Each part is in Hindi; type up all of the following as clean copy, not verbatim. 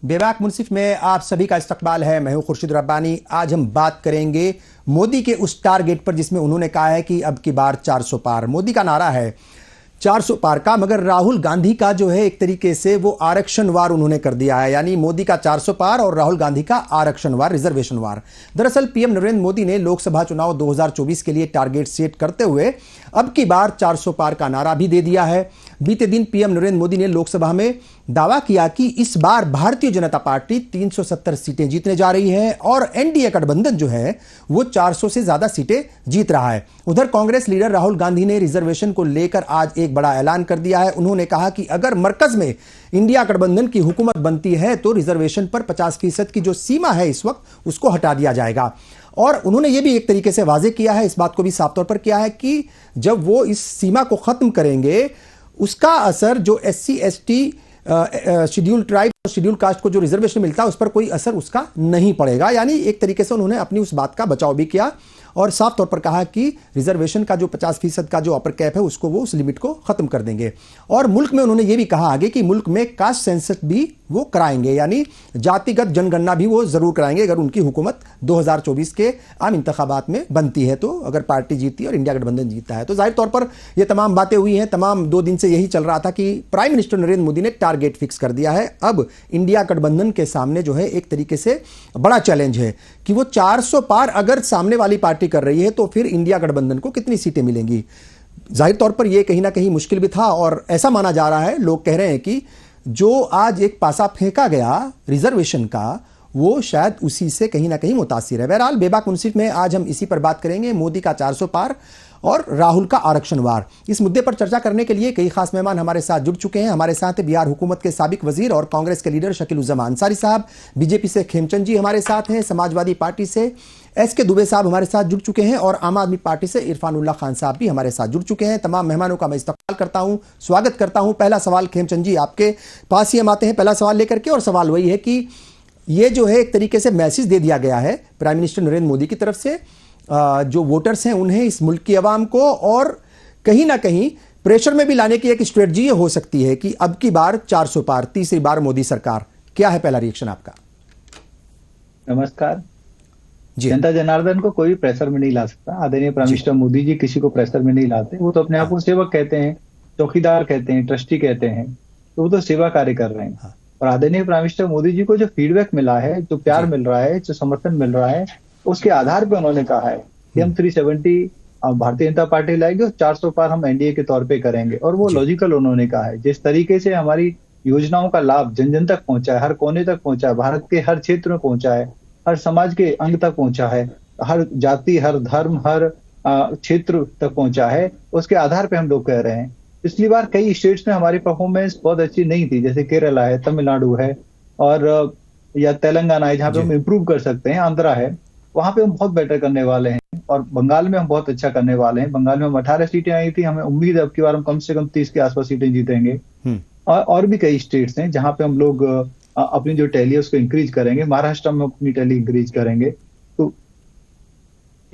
बेबाक मुनसिफ में आप सभी का इस्तकबाल है। मैं हूं खुर्शीद रब्बानी। आज हम बात करेंगे मोदी के उस टारगेट पर जिसमें उन्होंने कहा है कि अब की बार 400 पार। मोदी का नारा है 400 पार का, मगर राहुल गांधी का जो है एक तरीके से वो आरक्षण वार उन्होंने कर दिया है। यानी मोदी का 400 पार और राहुल गांधी का आरक्षण वार, रिजर्वेशन वार। दरअसल पीएम नरेंद्र मोदी ने लोकसभा चुनाव 2024 के लिए टारगेट सेट करते हुए अब की बार 400 पार का नारा भी दे दिया है। बीते दिन पीएम नरेंद्र मोदी ने लोकसभा में दावा किया कि इस बार भारतीय जनता पार्टी 370 सीटें जीतने जा रही है और एनडीए गठबंधन जो है वो 400 से ज्यादा सीटें जीत रहा है। उधर कांग्रेस लीडर राहुल गांधी ने रिजर्वेशन को लेकर आज एक बड़ा ऐलान कर दिया है। उन्होंने कहा कि अगर मरकज में इंडिया गठबंधन की हुकूमत बनती है तो रिजर्वेशन पर 50% की जो सीमा है इस वक्त उसको हटा दिया जाएगा। और उन्होंने ये भी एक तरीके से वाजे किया है, इस बात को भी साफ तौर पर किया है कि जब वो इस सीमा को खत्म करेंगे उसका असर जो एससी एसटी शेड्यूल ट्राइब और शेड्यूल कास्ट को जो रिजर्वेशन मिलता है उस पर कोई असर उसका नहीं पड़ेगा। यानी एक तरीके से उन्होंने अपनी उस बात का बचाव भी किया और साफ तौर पर कहा कि रिजर्वेशन का जो 50% का जो अपर कैप है उसको वो उस लिमिट को खत्म कर देंगे। और मुल्क में उन्होंने ये भी कहा आगे कि मुल्क में कास्ट सेंसस भी वो कराएंगे, यानी जातिगत जनगणना भी वो जरूर कराएंगे अगर उनकी हुकूमत 2024 के आम इंतखाबात में बनती है, तो अगर पार्टी जीतती है और इंडिया गठबंधन जीतता है। तो जाहिर तौर पर ये तमाम बातें हुई हैं। तमाम 2 दिन से यही चल रहा था कि प्राइम मिनिस्टर नरेंद्र मोदी ने टारगेट फिक्स कर दिया है। अब इंडिया गठबंधन के सामने जो है एक तरीके से बड़ा चैलेंज है कि वो 400 पार अगर सामने वाली पार्टी कर रही है तो फिर इंडिया गठबंधन को कितनी सीटें मिलेंगी। जाहिर तौर पर यह कहीं ना कहीं मुश्किल भी था और ऐसा माना जा रहा है, लोग कह रहे हैं कि जो आज एक पासा फेंका गया रिजर्वेशन का वो शायद उसी से कहीं ना कहीं मुतासिर है। बहरहाल बेबाक मुनसिफ में आज हम इसी पर बात करेंगे, मोदी का 400 पार और राहुल का आरक्षण वार। इस मुद्दे पर चर्चा करने के लिए कई खास मेहमान हमारे साथ जुड़ चुके हैं। हमारे साथ बिहार हुकूमत के साबिक वजीर और कांग्रेस के लीडर शकील-उज़्ज़मा अंसारी साहब, बीजेपी से खेमचंद जी हमारे साथ हैं, समाजवादी पार्टी से एसके दुबे साहब हमारे साथ जुड़ चुके हैं और आम आदमी पार्टी से इरफानुल्लाह खान साहब भी हमारे साथ जुड़ चुके हैं। तमाम मेहमानों का मैं इस्तकबाल करता हूं, स्वागत करता हूं। पहला सवाल खेमचंद जी आपके पास ही हम आते हैं पहला सवाल लेकर के, और सवाल वही है कि ये जो है एक तरीके से मैसेज दे दिया गया है प्राइम मिनिस्टर नरेंद्र मोदी की तरफ से जो वोटर्स हैं उन्हें, इस मुल्क की आवाम को, और कहीं ना कहीं प्रेशर में भी लाने की एक स्ट्रेटजी हो सकती है कि अब की बार 400 पार, तीसरी बार मोदी सरकार। क्या है पहला रिएक्शन आपका? नमस्कार जी। जनता जनार्दन को कोई प्रेशर में नहीं ला सकता। आदरणीय प्राइम मिनिस्टर मोदी जी किसी को प्रेशर में नहीं लाते। वो तो अपने आप को सेवक कहते हैं, चौकीदार कहते हैं, ट्रस्टी कहते हैं, तो वो तो सेवा कार्य कर रहे हैं। और आदरणीय प्राइम मिनिस्टर मोदी जी को जो फीडबैक मिला है, जो प्यार मिल रहा है, जो समर्थन मिल रहा है, उसके आधार पर उन्होंने कहा है कि हम 370 भारतीय जनता पार्टी लाएंगे और 400 पार हम एनडीए के तौर पे करेंगे। और वो लॉजिकल उन्होंने कहा है। जिस तरीके से हमारी योजनाओं का लाभ जन जन तक पहुंचा है, हर कोने तक पहुंचा है, भारत के हर क्षेत्र में पहुंचा है, हर समाज के अंग तक पहुंचा है, हर जाति, हर धर्म, हर क्षेत्र तक पहुंचा है, उसके आधार पे हम लोग कह रहे हैं। पिछली बार कई स्टेट्स में हमारी परफॉर्मेंस बहुत अच्छी नहीं थी, जैसे केरला है, तमिलनाडु है और या तेलंगाना है, जहाँ पे हम इम्प्रूव कर सकते हैं, आंध्रा है, वहां पे हम बहुत बेटर करने वाले हैं। और बंगाल में हम बहुत अच्छा करने वाले हैं। बंगाल में हम 18 सीटें आई थी, हमें उम्मीद है अब की बार हम कम से कम 30 के आसपास सीटें जीतेंगे। और भी कई स्टेट्स हैं जहां पे हम लोग अपनी जो टैली है उसको इंक्रीज करेंगे। महाराष्ट्र में अपनी टैली इंक्रीज करेंगे। तो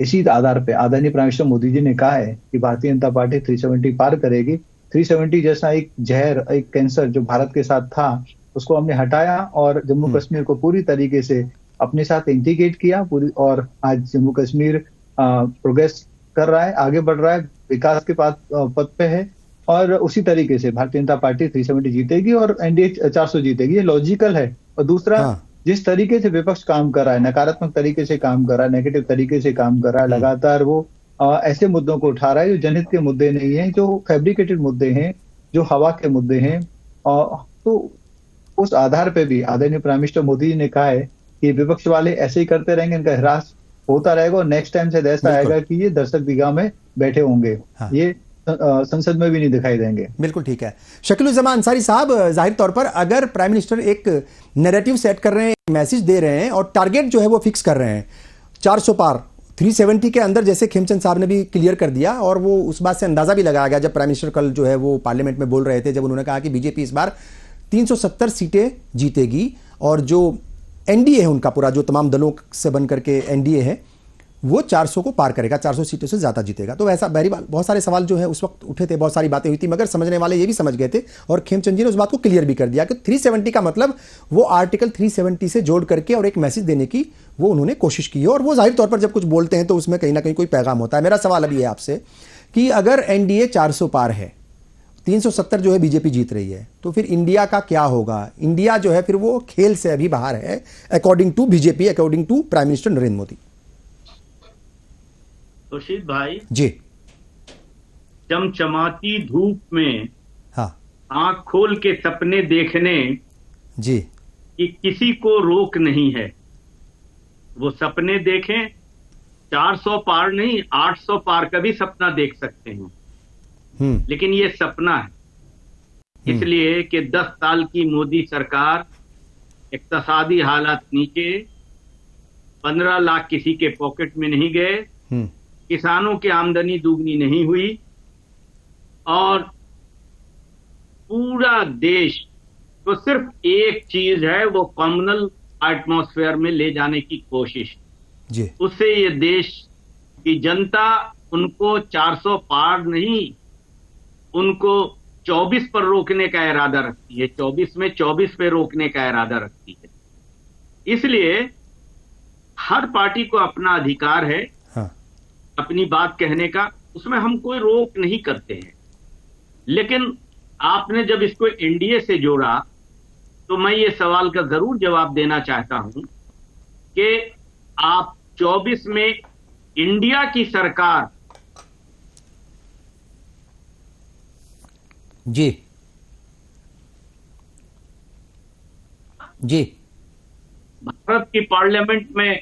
इसी आधार पे आदरणीय प्राइम मिनिस्टर मोदी जी ने कहा है कि भारतीय जनता पार्टी 370 पार करेगी। 370 जैसा एक जहर, एक कैंसर जो भारत के साथ था, उसको हमने हटाया और जम्मू कश्मीर को पूरी तरीके से अपने साथ इंटीग्रेट किया पूरी। और आज जम्मू कश्मीर प्रोग्रेस कर रहा है, आगे बढ़ रहा है, विकास के पथ पे है। और उसी तरीके से भारतीय जनता पार्टी 370 जीतेगी और एनडीए 400 जीतेगी। ये लॉजिकल है। और दूसरा, जिस तरीके से विपक्ष काम कर रहा है, नकारात्मक तरीके से काम कर रहा है, नेगेटिव तरीके से काम कर रहा है, लगातार वो ऐसे मुद्दों को उठा रहा है जो जनहित के मुद्दे नहीं है, जो फैब्रिकेटेड मुद्दे हैं, जो हवा के मुद्दे हैं। तो उस आधार पे भी आदरणीय प्राइम मिनिस्टर मोदी जी ने कहा है कि विपक्ष वाले ऐसे ही करते रहेंगे, इनका ह्रास होता रहेगा और नेक्स्ट टाइम से ऐसा आएगा कि ये दर्शक दीर्घा में बैठे होंगे। ये संसद में भी नहीं दिखाई देंगे। बिल्कुल ठीक है। शकील-उज़्ज़मा अंसारी साहब, जाहिर तौर पर अगर प्राइम मिनिस्टर एक नैरेटिव सेट कर रहे हैं, मैसेज दे रहे हैं और टारगेट जो है वो फिक्स कर रहे हैं 400 पार, 370 के अंदर, जैसे खेमचंद साहब ने भी क्लियर कर दिया, और वो उस बात से अंदाजा भी लगाया गया जब प्राइम मिनिस्टर कल जो है वो पार्लियामेंट में बोल रहे थे, जब उन्होंने कहा कि बीजेपी इस बार 370 सीटें जीतेगी और जो एनडीए है उनका पूरा, जो तमाम दलों से बन करके एनडीए है, वो 400 को पार करेगा, 400 सीटों से ज़्यादा जीतेगा। तो ऐसा बहरहाल बहुत सारे सवाल जो है उस वक्त उठे थे, बहुत सारी बातें हुई थी, मगर समझने वाले ये भी समझ गए थे और खेमचंद जी ने उस बात को क्लियर भी कर दिया कि 370 का मतलब वो आर्टिकल 370 से जोड़ करके और एक मैसेज देने की वो उन्होंने कोशिश की है। और वो जाहिर तौर पर जब कुछ बोलते हैं तो उसमें कहीं ना कहीं कोई पैगाम होता है। मेरा सवाल अभी है आपसे कि अगर एनडीए 400 पार है, 370 जो है बीजेपी जीत रही है, तो फिर इंडिया का क्या होगा? इंडिया जो है फिर वो खेल से अभी बाहर है, according to BJP, according to prime minister Narendra Modi. Khurshid भाई जी, चमचमाती धूप में हाँ आंख खोल के सपने देखने जी, कि किसी को रोक नहीं है। वो सपने देखें, 400 पार नहीं 800 पार का भी सपना देख सकते हैं, लेकिन ये सपना है। इसलिए कि 10 साल की मोदी सरकार, इक्तसादी हालात नीचे, 15 लाख किसी के पॉकेट में नहीं गए, किसानों की आमदनी दुगनी नहीं हुई और पूरा देश तो सिर्फ एक चीज है, वो कॉमनल एटमॉस्फेयर में ले जाने की कोशिश जी। उससे ये देश की जनता उनको 400 पार नहीं, उनको 24 पर रोकने का इरादा रखती है, 24 में 24 पे रोकने का इरादा रखती है। इसलिए हर पार्टी को अपना अधिकार है अपनी बात कहने का, उसमें हम कोई रोक नहीं करते हैं। लेकिन आपने जब इसको एनडीए से जोड़ा तो मैं ये सवाल का जरूर जवाब देना चाहता हूं कि आप 24 में इंडिया की सरकार जी जी भारत की पार्लियामेंट में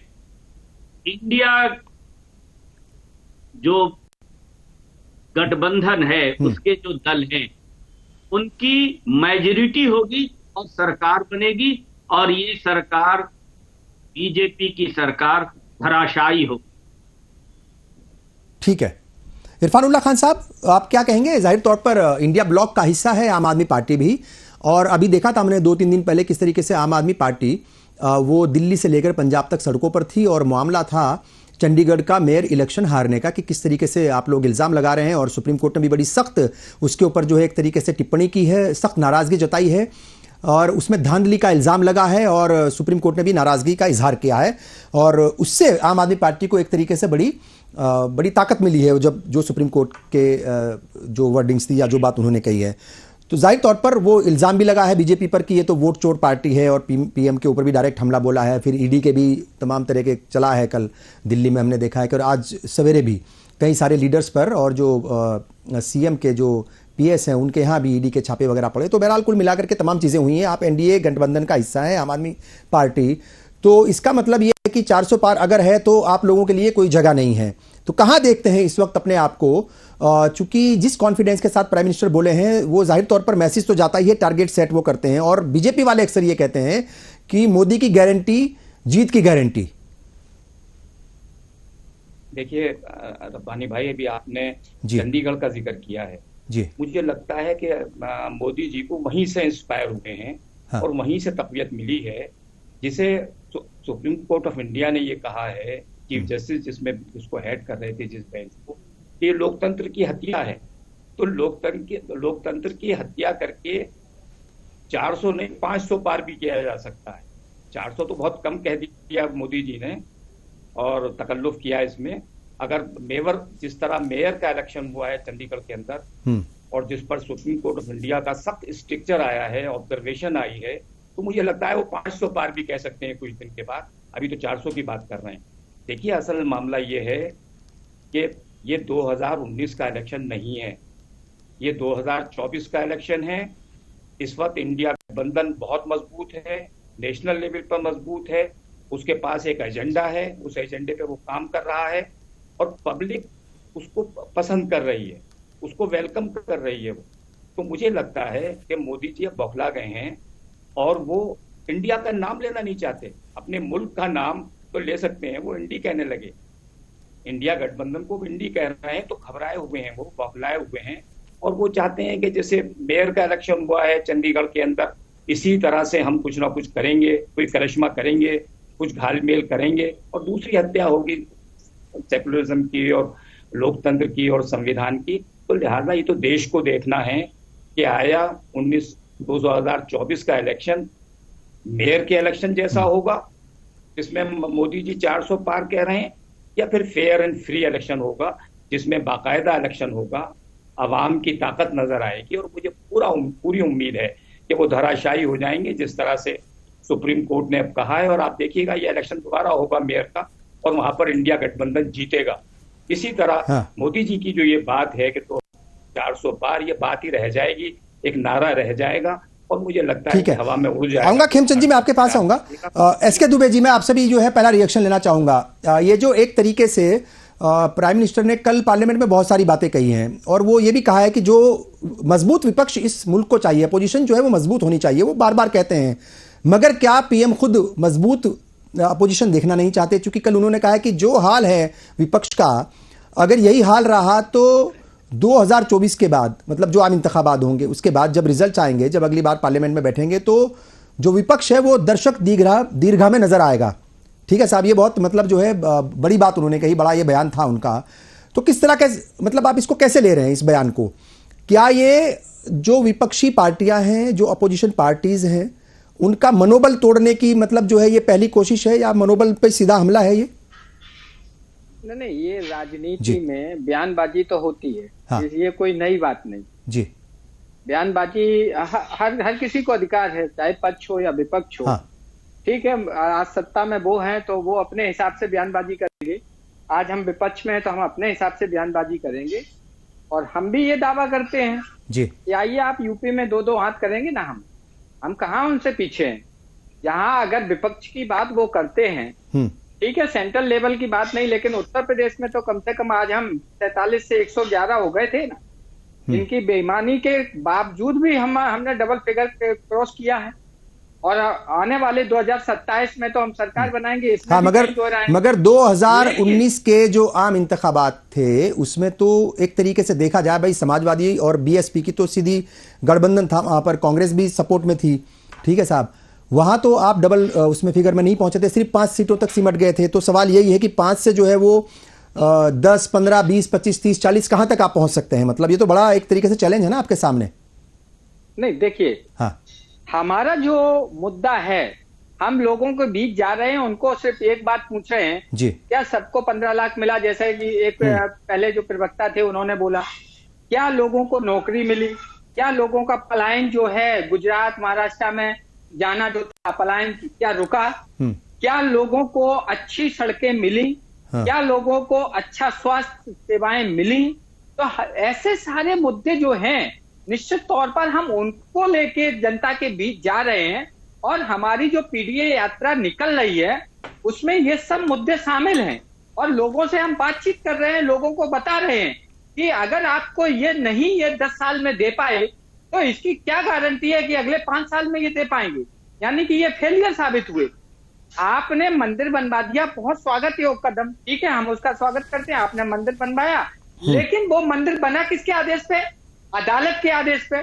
इंडिया जो गठबंधन है उसके जो दल हैं उनकी मेजॉरिटी होगी और सरकार बनेगी और ये सरकार बीजेपी की सरकार धराशायी होगी। ठीक है। इरफानुल्लाह खान साहब, आप क्या कहेंगे? जाहिर तौर पर इंडिया ब्लॉक का हिस्सा है आम आदमी पार्टी भी, और अभी देखा था हमने 2-3 दिन पहले किस तरीके से आम आदमी पार्टी वो दिल्ली से लेकर पंजाब तक सड़कों पर थी और मामला था चंडीगढ़ का मेयर इलेक्शन हारने का कि किस तरीके से आप लोग इल्ज़ाम लगा रहे हैं, और सुप्रीम कोर्ट ने भी बड़ी सख्त उसके ऊपर जो है एक तरीके से टिप्पणी की है, सख्त नाराज़गी जताई है और उसमें धांधली का इल्ज़ाम लगा है और सुप्रीम कोर्ट ने भी नाराज़गी का इजहार किया है और उससे आम आदमी पार्टी को एक तरीके से बड़ी ताकत मिली है जब जो सुप्रीम कोर्ट के जो वर्डिंग्स थी या जो बात उन्होंने कही है। तो जाहिर तौर पर वो इल्ज़ाम भी लगा है बीजेपी पर कि ये तो वोट चोर पार्टी है और पीएम के ऊपर भी डायरेक्ट हमला बोला है। फिर ईडी के भी तमाम तरह के चला है, कल दिल्ली में हमने देखा है कि और आज सवेरे भी कई सारे लीडर्स पर और जो सीएम के जो पीएस हैं उनके यहाँ भी ईडी के छापे वगैरह पड़े। तो बहरहाल कुल मिलाकर के तमाम चीज़ें हुई हैं। आप एनडीए गठबंधन का हिस्सा है आम आदमी पार्टी, तो इसका मतलब ये है कि 400 पार अगर है तो आप लोगों के लिए कोई जगह नहीं है। तो कहाँ देखते हैं इस वक्त अपने आप को? चूंकि जिस कॉन्फिडेंस के साथ प्राइम मिनिस्टर बोले हैं वो जाहिर तौर पर मैसेज तो जाता ही है, टारगेट सेट वो करते हैं और बीजेपी वाले अक्सर ये कहते हैं कि मोदी की गारंटी जीत की गारंटी। देखिए रब्बानी भाई, अभी आपने चंडीगढ़ का जिक्र किया है जी। मुझे लगता है कि मोदी जी को वहीं से इंस्पायर हुए हैं और वहीं से तकवीत मिली है, जिसे सुप्रीम कोर्ट ऑफ इंडिया ने ये कहा है, चीफ जस्टिस जिसमें उसको हेड कर रहे थे जिस बेंच को, ये लोकतंत्र की हत्या है। तो लोकतंत्र की हत्या करके 400 नहीं 500 पार भी किया जा सकता है। 400 तो बहुत कम कह दिया मोदी जी ने और तकल्लुफ किया इसमें। अगर जिस तरह मेयर का इलेक्शन हुआ है चंडीगढ़ के अंदर और जिस पर सुप्रीम कोर्ट ऑफ इंडिया का सख्त स्ट्रिक्चर आया है, ऑब्जर्वेशन आई है, तो मुझे लगता है वो 500 पार भी कह सकते हैं कुछ दिन के बाद। अभी तो 400 की बात कर रहे हैं। देखिए असल मामला ये है कि ये 2019 का इलेक्शन नहीं है, ये 2024 का इलेक्शन है। इस वक्त इंडिया गठबंधन बहुत मजबूत है, नेशनल लेवल पर मजबूत है, उसके पास एक एजेंडा है, उस एजेंडे पे वो काम कर रहा है और पब्लिक उसको पसंद कर रही है, उसको वेलकम कर रही है वो। तो मुझे लगता है कि मोदी जी अब बौखला गए हैं और वो इंडिया का नाम लेना नहीं चाहते। अपने मुल्क का नाम तो ले सकते हैं, वो इंडी कहने लगे, इंडिया गठबंधन को इंडी कह रहे हैं, तो घबराए हुए हैं, वो बौखलाए हुए हैं और वो चाहते हैं कि जैसे मेयर का इलेक्शन हुआ है चंडीगढ़ के अंदर, इसी तरह से हम कुछ ना कुछ करेंगे, कोई करिश्मा करेंगे, कुछ घालमेल करेंगे और दूसरी हत्या होगी सेकुलरिज्म की और लोकतंत्र की और संविधान की। तो लिहाजा ये तो देश को देखना है कि आया 2024 का इलेक्शन मेयर के इलेक्शन जैसा होगा जिसमें मोदी जी 400 पार कह रहे हैं, या फिर फेयर एंड फ्री इलेक्शन होगा जिसमें बाकायदा इलेक्शन होगा, आवाम की ताकत नजर आएगी। और मुझे पूरी उम्मीद है कि वो धराशायी हो जाएंगे जिस तरह से सुप्रीम कोर्ट ने अब कहा है। और आप देखिएगा ये इलेक्शन दोबारा होगा मेयर का और वहां पर इंडिया गठबंधन जीतेगा। इसी तरह मोदी जी की जो ये बात है कि तो 400 पार, ये बात ही रह जाएगी, एक नारा रह जाएगा और मुझे लगता है कि हवा में उड़ जाएगा। आऊंगा खेमचंद जी, मैं आपके पास आऊंगा। एसके दुबे जी, मैं आपसे भी जो है पहला रिएक्शन लेना चाहूंगा। ये जो एक तरीके से प्राइम मिनिस्टर ने कल पार्लियामेंट में बहुत सारी बातें कही हैं और वो ये भी कहा है कि जो मजबूत विपक्ष इस मुल्क को चाहिए, अपोजिशन जो है वो मजबूत होनी चाहिए, वो बार बार कहते हैं। मगर क्या पीएम खुद मजबूत अपोजिशन देखना नहीं चाहते? क्योंकि कल उन्होंने कहा है कि जो हाल है विपक्ष का, अगर यही हाल रहा तो 2024 के बाद, मतलब जो आम इंतखाबात होंगे उसके बाद जब रिजल्ट आएंगे, जब अगली बार पार्लियामेंट में बैठेंगे, तो जो विपक्ष है वो दर्शक दीर्घा में नजर आएगा। ठीक है साहब, ये बहुत मतलब जो है बड़ी बात उन्होंने कही, बड़ा ये बयान था उनका। तो किस तरह का मतलब आप इसको कैसे ले रहे हैं इस बयान को? क्या ये जो विपक्षी पार्टियां हैं, जो अपोजिशन पार्टीज हैं, उनका मनोबल तोड़ने की मतलब जो है ये पहली कोशिश है या मनोबल पे सीधा हमला है ये? नहीं, ये राजनीति में बयानबाजी तो होती है। हाँ। ये कोई नई बात नहीं जी। बयानबाजी हर किसी को अधिकार है, चाहे पक्ष हो या विपक्ष हो। हाँ। ठीक है, आज सत्ता में वो हैं तो वो अपने हिसाब से बयानबाजी करेंगे, आज हम विपक्ष में हैं तो हम अपने हिसाब से बयानबाजी करेंगे। और हम भी ये दावा करते हैं जी कि आइए आप यूपी में 2-2 हाथ करेंगे ना, हम कहाँ उनसे पीछे हैं। यहाँ अगर विपक्ष की बात वो करते हैं, ठीक है, सेंट्रल लेवल की बात नहीं, लेकिन उत्तर प्रदेश में तो कम से कम आज हम 43 से 111 हो गए थे ना। इनकी बेईमानी के बावजूद भी हमने डबल फिगर क्रॉस किया है और आने वाले 2027 में तो हम सरकार बनाएंगे। हाँ, मगर 2019 के जो आम इंतखाबात थे उसमें तो एक तरीके से देखा जाए भाई, समाजवादी और बीएसपी की तो सीधी गठबंधन था, वहां पर कांग्रेस भी सपोर्ट में थी। ठीक है साहब, वहां तो आप डबल उसमें फिगर में नहीं पहुंचे थे, सिर्फ 5 सीटों तक सिमट गए थे। तो सवाल यही है कि 5 से जो है वो 10, 15, 20, 25, 30, 40 कहां तक आप पहुंच सकते हैं? मतलब ये तो बड़ा एक तरीके से चैलेंज है ना आपके सामने। नहीं देखिए, हाँ, हमारा जो मुद्दा है, हम लोगों के बीच जा रहे हैं, उनको सिर्फ एक बात पूछ रहे हैं जी, क्या सबको 15 लाख मिला? जैसे कि एक पहले जो प्रवक्ता थे उन्होंने बोला, क्या लोगों को नौकरी मिली? क्या लोगों का पलायन जो है गुजरात महाराष्ट्र में जाना जो था, पलायन क्या रुका? क्या लोगों को अच्छी सड़कें मिली? हाँ। क्या लोगों को अच्छा स्वास्थ्य सेवाएं मिली? तो ऐसे सारे मुद्दे जो हैं, निश्चित तौर पर हम उनको लेके जनता के बीच जा रहे हैं और हमारी जो पीडीए यात्रा निकल रही है उसमें ये सब मुद्दे शामिल हैं और लोगों से हम बातचीत कर रहे हैं, लोगों को बता रहे हैं कि अगर आपको ये नहीं ये 10 साल में दे पाए तो इसकी क्या गारंटी है कि अगले 5 साल में ये दे पाएंगे? यानी कि ये फेलियर साबित हुए। आपने मंदिर बनवा दिया, बहुत स्वागत है वो कदम, ठीक है, हम उसका स्वागत करते हैं, आपने मंदिर बनवाया, लेकिन वो मंदिर बना किसके आदेश पे? अदालत के आदेश पे।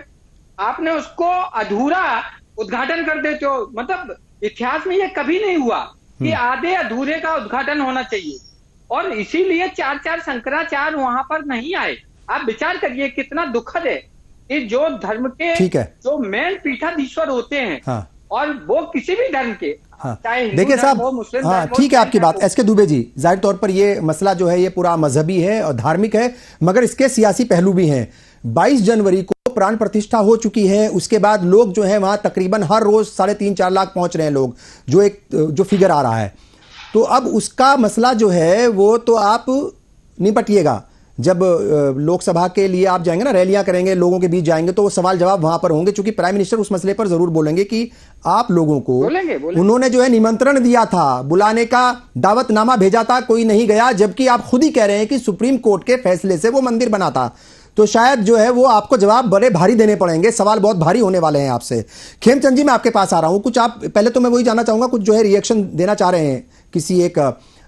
आपने उसको अधूरा उद्घाटन कर देते हो। मतलब इतिहास में ये कभी नहीं हुआ कि आधे अधूरे का उद्घाटन होना चाहिए और इसीलिए 4 शंकराचार्य वहां पर नहीं आए। आप विचार करिए कितना दुखद है कि जो धर्म के जो मेन पीठाधीश्वर होते हैं, हाँ, और वो किसी भी धर्म के, हाँ, देखिए साहब, हाँ ठीक है आपकी बात एसके दुबे जी, जाहिर तौर पर ये मसला जो है ये पूरा मजहबी है और धार्मिक है, मगर इसके सियासी पहलू भी हैं। 22 जनवरी को प्राण प्रतिष्ठा हो चुकी है, उसके बाद लोग जो है वहां तकरीबन हर रोज 3.5-4 लाख पहुंच रहे हैं लोग, जो फिगर आ रहा है। तो अब उसका मसला जो है वो तो आप निपटिएगा। जब लोकसभा के लिए आप जाएंगे ना, रैलियां करेंगे, लोगों के बीच जाएंगे, तो वो सवाल जवाब वहां पर होंगे, क्योंकि प्राइम मिनिस्टर उस मसले पर जरूर बोलेंगे कि आप लोगों को बोलेंगे। उन्होंने जो है निमंत्रण दिया था, बुलाने का दावतनामा भेजा था, कोई नहीं गया, जबकि आप खुद ही कह रहे हैं कि सुप्रीम कोर्ट के फैसले से वो मंदिर बना था। तो शायद जो है वो आपको जवाब बड़े भारी देने पड़ेंगे, सवाल बहुत भारी होने वाले हैं आपसे। खेमचंद जी, मैं आपके पास आ रहा हूं। कुछ आप पहले तो मैं वही जानना चाहूंगा, कुछ जो है रिएक्शन देना चाह रहे हैं किसी एक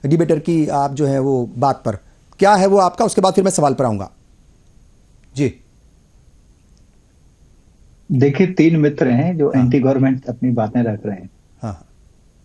डिबेटर की आप जो है वो बात पर, क्या है वो आपका, उसके बाद फिर मैं सवाल पर आऊंगा जी। देखिए 3 मित्र हैं जो एंटी गवर्नमेंट अपनी बातें रख रहे हैं। हाँ।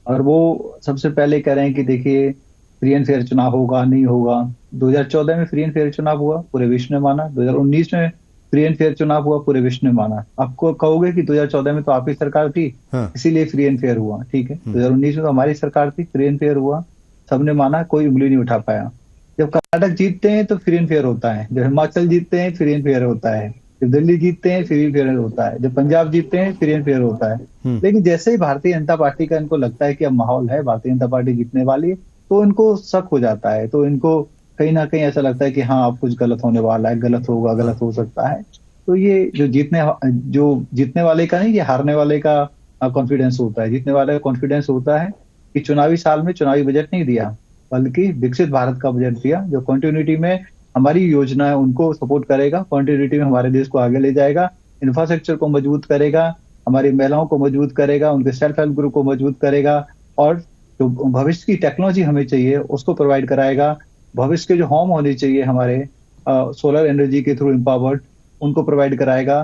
और वो सबसे पहले कह रहे हैं कि देखिए फ्री एंड फेयर चुनाव होगा नहीं होगा। 2014 में फ्री एंड फेयर चुनाव हुआ, पूरे विश्व ने माना। 2019 में फ्री एंड फेयर चुनाव हुआ, पूरे विश्व ने माना। आपको कहोगे कि 2014 में तो आपकी सरकार थी, इसीलिए फ्री एंड फेयर हुआ, ठीक है। 2019 में तो हमारी सरकार थी, फ्री एंड फेयर हुआ, सबने माना, कोई उंगली नहीं उठा पाया। जब कर्नाटक जीतते हैं तो फ्री एंड फेयर होता है, जब हिमाचल जीतते हैं फ्री एंड फेयर होता है, जब दिल्ली जीतते हैं फ्री एंड फेयर होता है, जब पंजाब जीतते हैं फ्री एंड फेयर होता है। लेकिन जैसे ही भारतीय जनता पार्टी का इनको लगता है कि अब माहौल है, भारतीय जनता पार्टी जीतने वाली है, तो इनको शक हो जाता है, तो इनको कहीं ना कहीं ऐसा लगता है कि हाँ अब कुछ गलत होने वाला है, गलत होगा, गलत हो सकता है। तो ये जो जीतने वाले का नहीं, ये हारने वाले का कॉन्फिडेंस होता है। जीतने वाले का कॉन्फिडेंस होता है कि चुनावी साल में चुनावी बजट नहीं दिया, बल्कि विकसित भारत का बजट दिया, जो कंटिन्यूटी में हमारी योजना है उनको सपोर्ट करेगा, कंटिन्यूटी में हमारे देश को आगे ले जाएगा, इंफ्रास्ट्रक्चर को मजबूत करेगा, हमारी महिलाओं को मजबूत करेगा, उनके सेल्फ हेल्प ग्रुप को मजबूत करेगा, और जो भविष्य की टेक्नोलॉजी हमें चाहिए उसको प्रोवाइड कराएगा। भविष्य के जो होम होने चाहिए हमारे सोलर एनर्जी के थ्रू एम्पावर्ड, उनको प्रोवाइड कराएगा।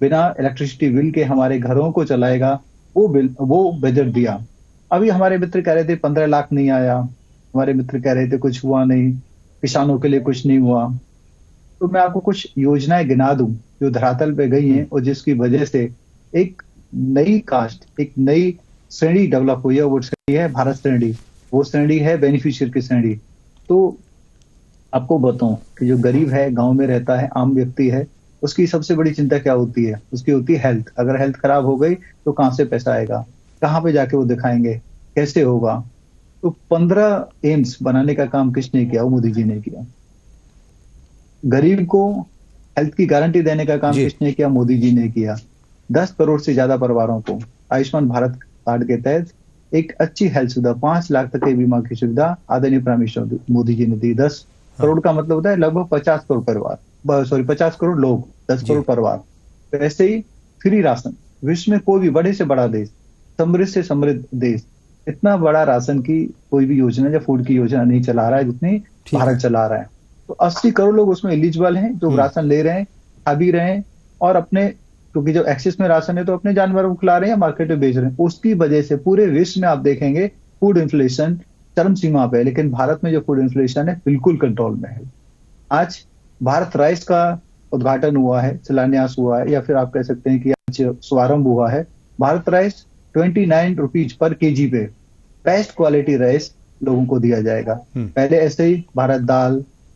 बिना इलेक्ट्रिसिटी बिल के हमारे घरों को चलाएगा, वो बजट दिया। अभी हमारे मित्र कह रहे थे 15 लाख नहीं आया, हमारे मित्र कह रहे थे कुछ हुआ नहीं, किसानों के लिए कुछ नहीं हुआ। तो मैं आपको कुछ योजनाएं गिना दूं जो धरातल पे गई हैं और जिसकी वजह से एक नई कास्ट, एक नई श्रेणी डेवलप हुई है। वो श्रेणी है भारत श्रेणी, वो श्रेणी है बेनिफिशियर की श्रेणी। तो आपको बताऊं कि जो गरीब है, गांव में रहता है, आम व्यक्ति है, उसकी सबसे बड़ी चिंता क्या होती है? उसकी होती है हेल्थ। अगर हेल्थ खराब हो गई तो कहां से पैसा आएगा, कहां पे जाके वो दिखाएंगे, कैसे होगा? तो 15 एम्स बनाने का काम किसने किया? वो मोदी जी ने किया। गरीब को हेल्थ की गारंटी देने का काम किसने किया? मोदी जी ने किया। 10 करोड़ से ज्यादा परिवारों को आयुष्मान भारत कार्ड के तहत एक अच्छी हेल्थ सुविधा, 5 लाख तक की बीमा की सुविधा आदरणीय प्राइम मिनिस्टर मोदी जी ने दी। 10 करोड़ का मतलब होता है लगभग 50 करोड़ परिवार, 50 करोड़ लोग, 10 करोड़ परिवार। वैसे ही फ्री राशन, विश्व में कोई भी बड़े से बड़ा देश, समृद्ध से समृद्ध देश, इतना बड़ा राशन की कोई भी योजना या फूड की योजना नहीं चला रहा है जितनी भारत चला रहा है। तो 80 करोड़ लोग उसमें एलिजिबल हैं, जो राशन ले रहे हैं, खा भी रहे हैं, और अपने, क्योंकि जो एक्सेस में राशन है तो अपने जानवरों को खिला रहे हैं, मार्केट में बेच रहे हैं। उसकी वजह से पूरे विश्व में आप देखेंगे फूड इन्फ्लेशन चरम सीमा पे है, लेकिन भारत में जो फूड इन्फ्लेशन है बिल्कुल कंट्रोल में है। आज भारत राइस का उद्घाटन हुआ है, शिलान्यास हुआ है, या फिर आप कह सकते हैं कि आज शुभारंभ हुआ है। Bharat rice 29 rupees per KG पे बेस्ट क्वालिटी राइस लोगों को दिया जाएगा। पहले ऐसे ही भारत दाल,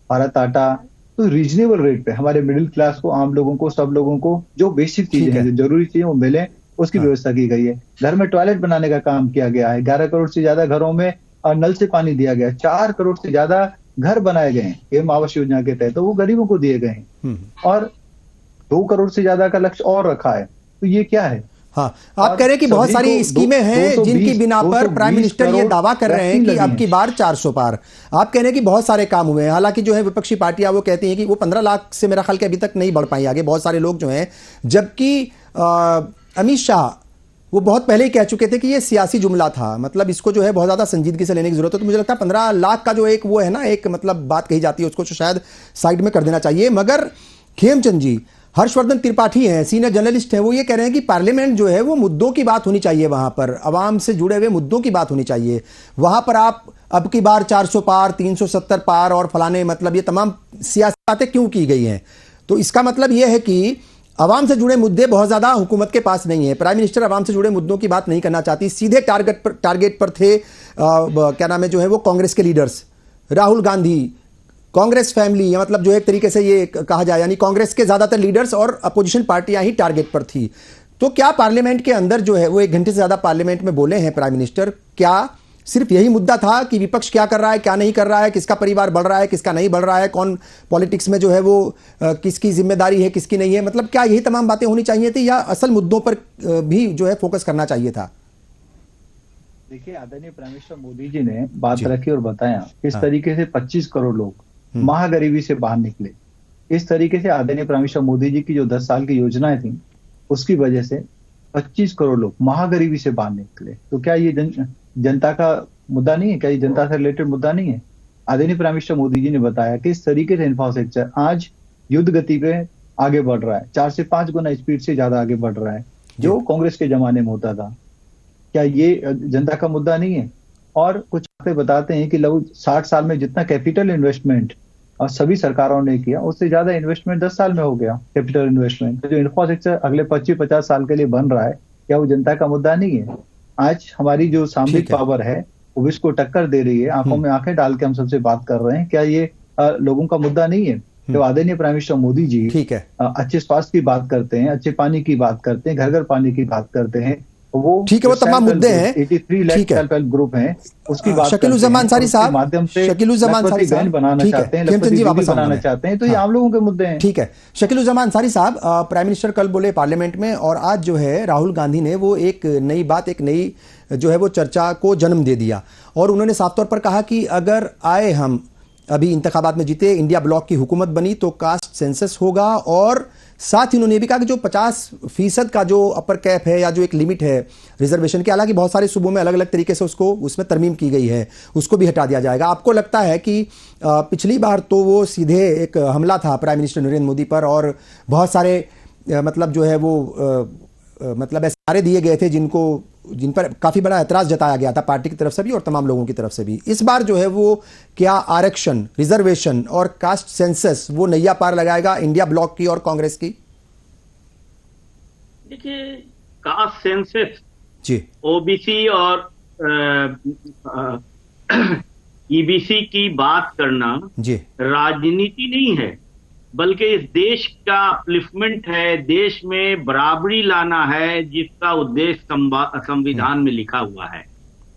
भारत आटा, तो रीजनेबल रेट पे हमारे मिडिल क्लास को, आम लोगों को, सब लोगों को जो बेसिक चीजें हैं, जो जरूरी चीजें वो मिले, उसकी व्यवस्था की गई है। घर में टॉयलेट बनाने का काम किया गया है। 11 करोड़ से ज्यादा घरों में नल से पानी दिया गया। 4 करोड़ से ज्यादा घर बनाए गए हैं एवं आवास योजना के तहत, तो वो गरीबों को दिए गए हैं। और 2 करोड़ से ज्यादा का लक्ष्य और रखा है। तो ये क्या है? हाँ, आप कह रहे हैं कि बहुत सारी स्कीमें हैं जिनकी बिना पर प्राइम मिनिस्टर ये दावा कर रहे हैं कि अब की बार 400 पार। आप कह रहे हैं कि बहुत सारे काम हुए हैं, हालांकि जो है विपक्षी पार्टियां वो कहती हैं कि वो 15 लाख से मेरा ख्याल कि अभी तक नहीं बढ़ पाई आगे, बहुत सारे लोग जो हैं। जबकि अमित शाह वो बहुत पहले ही कह चुके थे कि ये सियासी जुमला था, मतलब इसको जो है बहुत ज्यादा संजीदगी से लेने की जरूरत है। तो मुझे लगता है 15 लाख का जो एक वो है ना, एक मतलब बात कही जाती है, उसको शायद साइड में कर देना चाहिए। मगर खेमचंद जी, हर्षवर्धन त्रिपाठी हैं, सीनियर जर्नलिस्ट हैं, वो ये कह रहे हैं कि पार्लियामेंट जो है वो मुद्दों की बात होनी चाहिए, वहां पर आवाम से जुड़े हुए मुद्दों की बात होनी चाहिए। वहां पर आप अब की बार 400 पार, 370 पार और फलाने, मतलब ये तमाम सियासी बातें क्यों की गई हैं? तो इसका मतलब यह है कि आवाम से जुड़े मुद्दे बहुत ज्यादा हुकूमत के पास नहीं है। प्राइम मिनिस्टर आवाम से जुड़े मुद्दों की बात नहीं करना चाहती, सीधे टारगेट पर थे क्या नाम है जो है वो कांग्रेस के लीडर्स, राहुल गांधी, कांग्रेस फैमिली, या मतलब जो एक तरीके से ये कहा जाए, यानी कांग्रेस के ज्यादातर लीडर्स और अपोजिशन पार्टियां ही टारगेट पर थी। तो क्या पार्लियामेंट के अंदर जो है वो 1 घंटे से ज्यादा पार्लियामेंट में बोले हैं प्राइम मिनिस्टर? क्या सिर्फ यही मुद्दा था कि विपक्ष क्या कर रहा है, क्या नहीं कर रहा है, किसका परिवार बढ़ रहा है, किसका नहीं बढ़ रहा है, कौन पॉलिटिक्स में जो है वो किसकी जिम्मेदारी है, किसकी नहीं है? मतलब क्या यही तमाम बातें होनी चाहिए थी, या असल मुद्दों पर भी जो है फोकस करना चाहिए था? देखिए, आदरणीय प्राइम मिनिस्टर मोदी जी ने बात रखी और बताया किस तरीके से 25 करोड़ लोग महागरीबी से बाहर निकले। इस तरीके से आदरणीय प्राइम मिनिस्टर मोदी जी की जो 10 साल की योजनाएं थी, उसकी वजह से 25 करोड़ लोग महागरीबी से बाहर निकले। तो क्या ये जनता का मुद्दा नहीं है? क्या ये जनता से रिलेटेड मुद्दा नहीं है? आदरणीय प्राइम मिनिस्टर मोदी जी ने बताया कि इस तरीके से इंफ्रास्ट्रक्चर आज युद्ध गति पे आगे बढ़ रहा है, 4 से 5 गुना स्पीड से ज्यादा आगे बढ़ रहा है, जो कांग्रेस के जमाने में होता था। क्या ये जनता का मुद्दा नहीं है? और कुछ आंकड़े बताते हैं कि लगभग 60 साल में जितना कैपिटल इन्वेस्टमेंट और सभी सरकारों ने किया, उससे ज्यादा इन्वेस्टमेंट 10 साल में हो गया कैपिटल इन्वेस्टमेंट। जो इंफ्रास्ट्रक्चर अगले 25-50 साल के लिए बन रहा है, क्या वो जनता का मुद्दा नहीं है? आज हमारी जो सामरिक पावर है वो विश्व को टक्कर दे रही है, आंखों में आंखें डाल के हम सबसे बात कर रहे हैं, क्या ये लोगों का मुद्दा नहीं है? तो आदरणीय प्राइम मिनिस्टर मोदी जी अच्छे स्वास्थ्य की बात करते हैं, अच्छे पानी की बात करते हैं, घर घर पानी की बात करते हैं, वो ठीक है, वो तमाम मुद्दे हैं। 83 लाख सेल्फ हेल्प ग्रुप हैं, उसकी बात शकीलुज़्ज़मान अंसारी साहब, माध्यम से शकीलुज़्ज़मान अंसारी साहब बनाना चाहते हैं, खेमचंद जी वापस बनाना चाहते हैं, तो ये आम लोगों के मुद्दे हैं। ठीक है, शकीलुज़्ज़मान अंसारी साहब, प्राइम मिनिस्टर कल बोले पार्लियामेंट में, और आज जो है राहुल गांधी ने वो एक नई बात, एक नई जो है वो चर्चा को जन्म दे दिया, और उन्होंने साफ तौर पर कहा कि अगर आए हम अभी इंतखाबात में जीते, इंडिया ब्लॉक की हुकूमत बनी, तो कास्ट सेंसस होगा, और साथ ही उन्होंने ये भी कहा कि जो 50% का जो अपर कैप है या जो एक लिमिट है रिजर्वेशन की, हालांकि बहुत सारे सूबों में अलग अलग तरीके से उसमें तरमीम की गई है, उसको भी हटा दिया जाएगा। आपको लगता है कि पिछली बार तो वो सीधे एक हमला था प्राइम मिनिस्टर नरेंद्र मोदी पर, और बहुत सारे मतलब जो है वो मतलब ऐसे नारे दिए गए थे जिन पर काफी बड़ा ऐतराज जताया गया था पार्टी की तरफ से भी और तमाम लोगों की तरफ से भी। इस बार जो है वो क्या आरक्षण, रिजर्वेशन और कास्ट सेंसस वो नैया पार लगाएगा इंडिया ब्लॉक की और कांग्रेस की? देखिए, कास्ट सेंसस जी, ओबीसी और ईबीसी की बात करना जी राजनीति नहीं है, बल्कि इस देश का अपलिफ्टमेंट है, देश में बराबरी लाना है, जिसका उद्देश्य संविधान में लिखा हुआ है।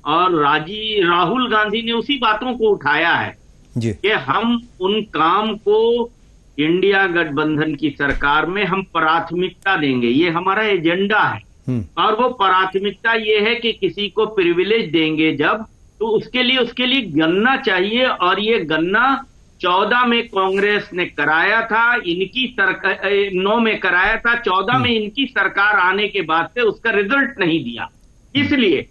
और राहुल गांधी ने उसी बातों को उठाया है जी कि हम उन काम को इंडिया गठबंधन की सरकार में हम प्राथमिकता देंगे, ये हमारा एजेंडा है। और वो प्राथमिकता ये है कि किसी को प्रिविलेज देंगे जब, तो उसके लिए गणना चाहिए, और ये गणना 14 में कांग्रेस ने कराया था, इनकी सरकार 9 में कराया था, 14 में इनकी सरकार आने के बाद से उसका रिजल्ट नहीं दिया, इसलिए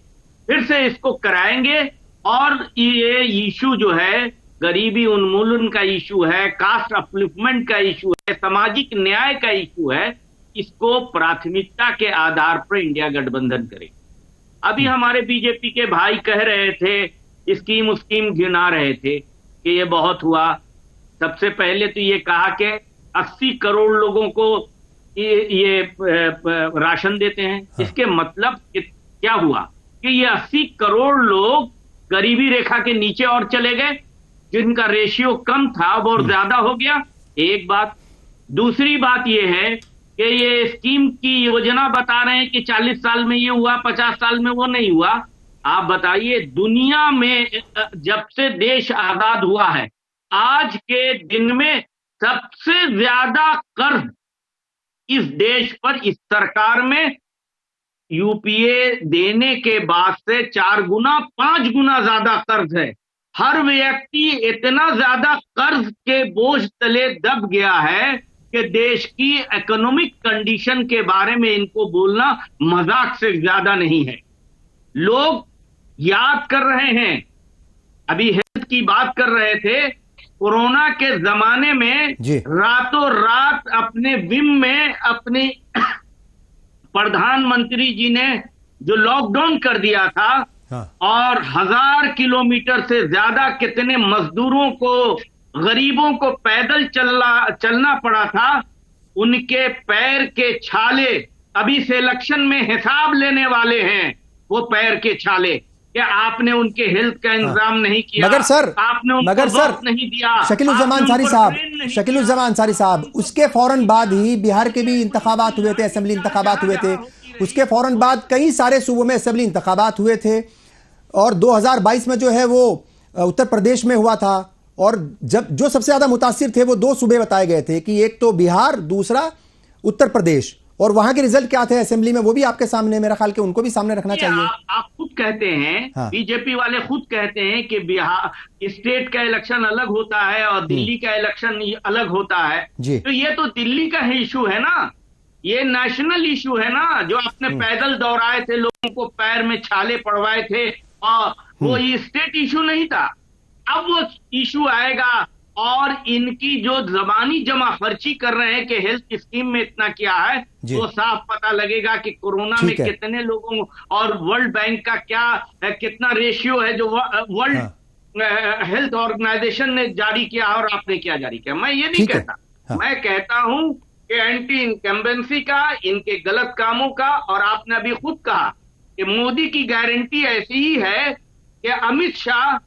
फिर से इसको कराएंगे। और ये इशू जो है गरीबी उन्मूलन का इशू है, कास्ट अपलिफ्टमेंट का इशू है, सामाजिक न्याय का इशू है, इसको प्राथमिकता के आधार पर इंडिया गठबंधन करे। अभी हमारे बीजेपी के भाई कह रहे थे, स्कीम गिना रहे थे कि ये बहुत हुआ। सबसे पहले तो ये कहा कि 80 करोड़ लोगों को ये राशन देते हैं। इसके मतलब क्या हुआ कि ये 80 करोड़ लोग गरीबी रेखा के नीचे और चले गए, जिनका रेशियो कम था वो और ज्यादा हो गया, एक बात। दूसरी बात ये है कि ये स्कीम की योजना बता रहे हैं कि 40 साल में ये हुआ, 50 साल में वो नहीं हुआ। आप बताइए, दुनिया में जब से देश आजाद हुआ है, आज के दिन में सबसे ज्यादा कर्ज इस देश पर, इस सरकार में यूपीए देने के बाद से 4 गुना 5 गुना ज्यादा कर्ज है। हर व्यक्ति इतना ज्यादा कर्ज के बोझ तले दब गया है कि देश की इकोनॉमिक कंडीशन के बारे में इनको बोलना मजाक से ज्यादा नहीं है। लोग याद कर रहे हैं, अभी हेल्थ की बात कर रहे थे, कोरोना के जमाने में रातों रात अपने विम में अपने प्रधानमंत्री जी ने जो लॉकडाउन कर दिया था, और 1000 किलोमीटर से ज्यादा कितने मजदूरों को, गरीबों को पैदल चलना पड़ा था, उनके पैर के छाले अभी से इलेक्शन में हिसाब लेने वाले हैं। वो पैर के छाले, क्या आपने उनके हेल्थ का इंतजाम नहीं किया? मगर सर, नहीं दिया। शकीलुज़्ज़मान अंसारी साहब, उसके फौरन बाद ही बिहार के भी इंतखाबात हुए थे, असेंबली इंतखाबात हुए थे, उसके फौरन बाद कई सारे सूबों में असेंबली इंतखाबात हुए थे, और 2022 में जो है वो उत्तर प्रदेश में हुआ था। और जब जो सबसे ज्यादा मुतासिर थे वो 2 सूबे बताए गए थे, कि एक तो बिहार, दूसरा उत्तर प्रदेश, और वहां के रिजल्ट क्या थे असेंबली में, वो भी आपके सामने, मेरा ख्याल कि उनको भी सामने रखना चाहिए। आप खुद कहते हैं, बीजेपी वाले खुद कहते हैं कि बिहार स्टेट का इलेक्शन अलग होता है और दिल्ली का इलेक्शन अलग होता है। तो ये तो दिल्ली का ही इशू है ना, ये नेशनल इशू है ना, जो आपने पैदल दौड़ाए थे, लोगों को पैर में छाले पड़वाए थे, और वो ये स्टेट इशू नहीं था। अब वो इशू आएगा और इनकी जो जबानी जमा खर्ची कर रहे हैं कि हेल्थ स्कीम में इतना क्या है, वो साफ पता लगेगा कि कोरोना में कितने लोगों, और वर्ल्ड बैंक का क्या कितना रेशियो है जो वर्ल्ड हेल्थ ऑर्गेनाइजेशन ने जारी किया और आपने क्या जारी किया। मैं ये नहीं कहता, मैं कहता हूं कि एंटी इनकम्बेंसी का, इनके गलत कामों का, और आपने अभी खुद कहा कि मोदी की गारंटी ऐसी ही है कि अमित शाह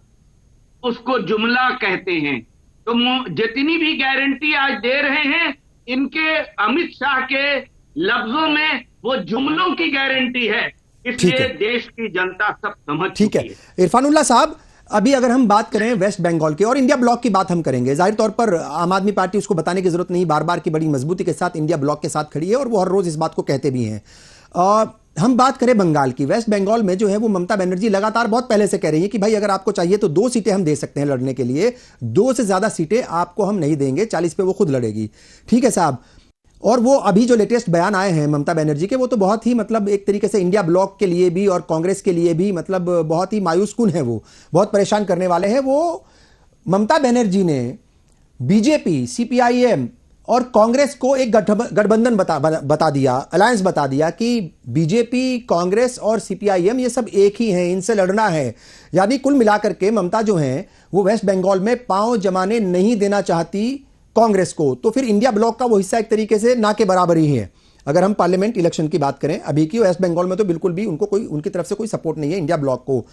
उसको जुमला कहते हैं। तो जितनी भी गारंटी आज दे रहे हैं, इनके अमित शाह के लफ्जों में वो जुमलों की गारंटी है, इसलिए देश की जनता सब समझ चुकी है। ठीक है इरफानुल्लाह साहब, अभी अगर हम बात करें वेस्ट बंगाल की और इंडिया ब्लॉक की बात हम करेंगे, जाहिर तौर पर आम आदमी पार्टी, उसको बताने की जरूरत नहीं, बार बार की बड़ी मजबूती के साथ इंडिया ब्लॉक के साथ खड़ी है और वो हर रोज इस बात को कहते भी हैं। हम बात करें बंगाल की, वेस्ट बंगाल में जो है वो ममता बनर्जी लगातार बहुत पहले से कह रही है कि भाई अगर आपको चाहिए तो 2 सीटें हम दे सकते हैं लड़ने के लिए, 2 से ज्यादा सीटें आपको हम नहीं देंगे, 40 पे वो खुद लड़ेगी। ठीक है साहब, और वो अभी जो लेटेस्ट बयान आए हैं ममता बनर्जी के, वो तो बहुत ही मतलब एक तरीके से इंडिया ब्लॉक के लिए भी और कांग्रेस के लिए भी मतलब बहुत ही मायूसकुन है, वो बहुत परेशान करने वाले हैं। वो ममता बनर्जी ने बीजेपी, सीपीआईएम और कांग्रेस को एक गठबंधन बता दिया, अलायंस बता दिया कि बीजेपी, कांग्रेस और सीपीआईएम ये सब एक ही हैं, इनसे लड़ना है। यानी कुल मिलाकर के ममता जो हैं वो वेस्ट बंगाल में पांव जमाने नहीं देना चाहती कांग्रेस को, तो फिर इंडिया ब्लॉक का वो हिस्सा एक तरीके से ना के बराबर ही है। अगर हम पार्लियामेंट इलेक्शन की बात करें अभी की, वेस्ट बंगाल में तो बिल्कुल भी उनको कोई, उनकी तरफ से कोई सपोर्ट नहीं है इंडिया ब्लॉक को।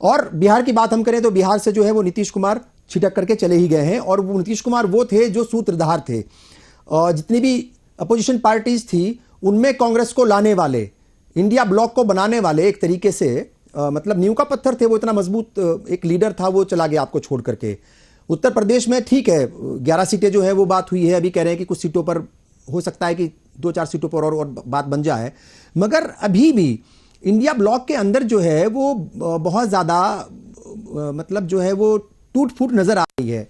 और बिहार की बात हम करें तो बिहार से जो है वो नीतीश कुमार छिटक करके चले ही गए हैं, और वो नीतीश कुमार वो थे जो सूत्रधार थे। जितनी भी अपोजिशन पार्टीज थी उनमें कांग्रेस को लाने वाले, इंडिया ब्लॉक को बनाने वाले एक तरीके से मतलब नींव का पत्थर थे वो, इतना मजबूत एक लीडर था, वो चला गया आपको छोड़ करके। उत्तर प्रदेश में ठीक है 11 सीटें जो है वो बात हुई है, अभी कह रहे हैं कि कुछ सीटों पर हो सकता है कि 2-4 सीटों पर और बात बन जाए, मगर अभी भी इंडिया ब्लॉक के अंदर जो है वो बहुत ज्यादा मतलब जो है वो टूट फूट नजर आ रही है।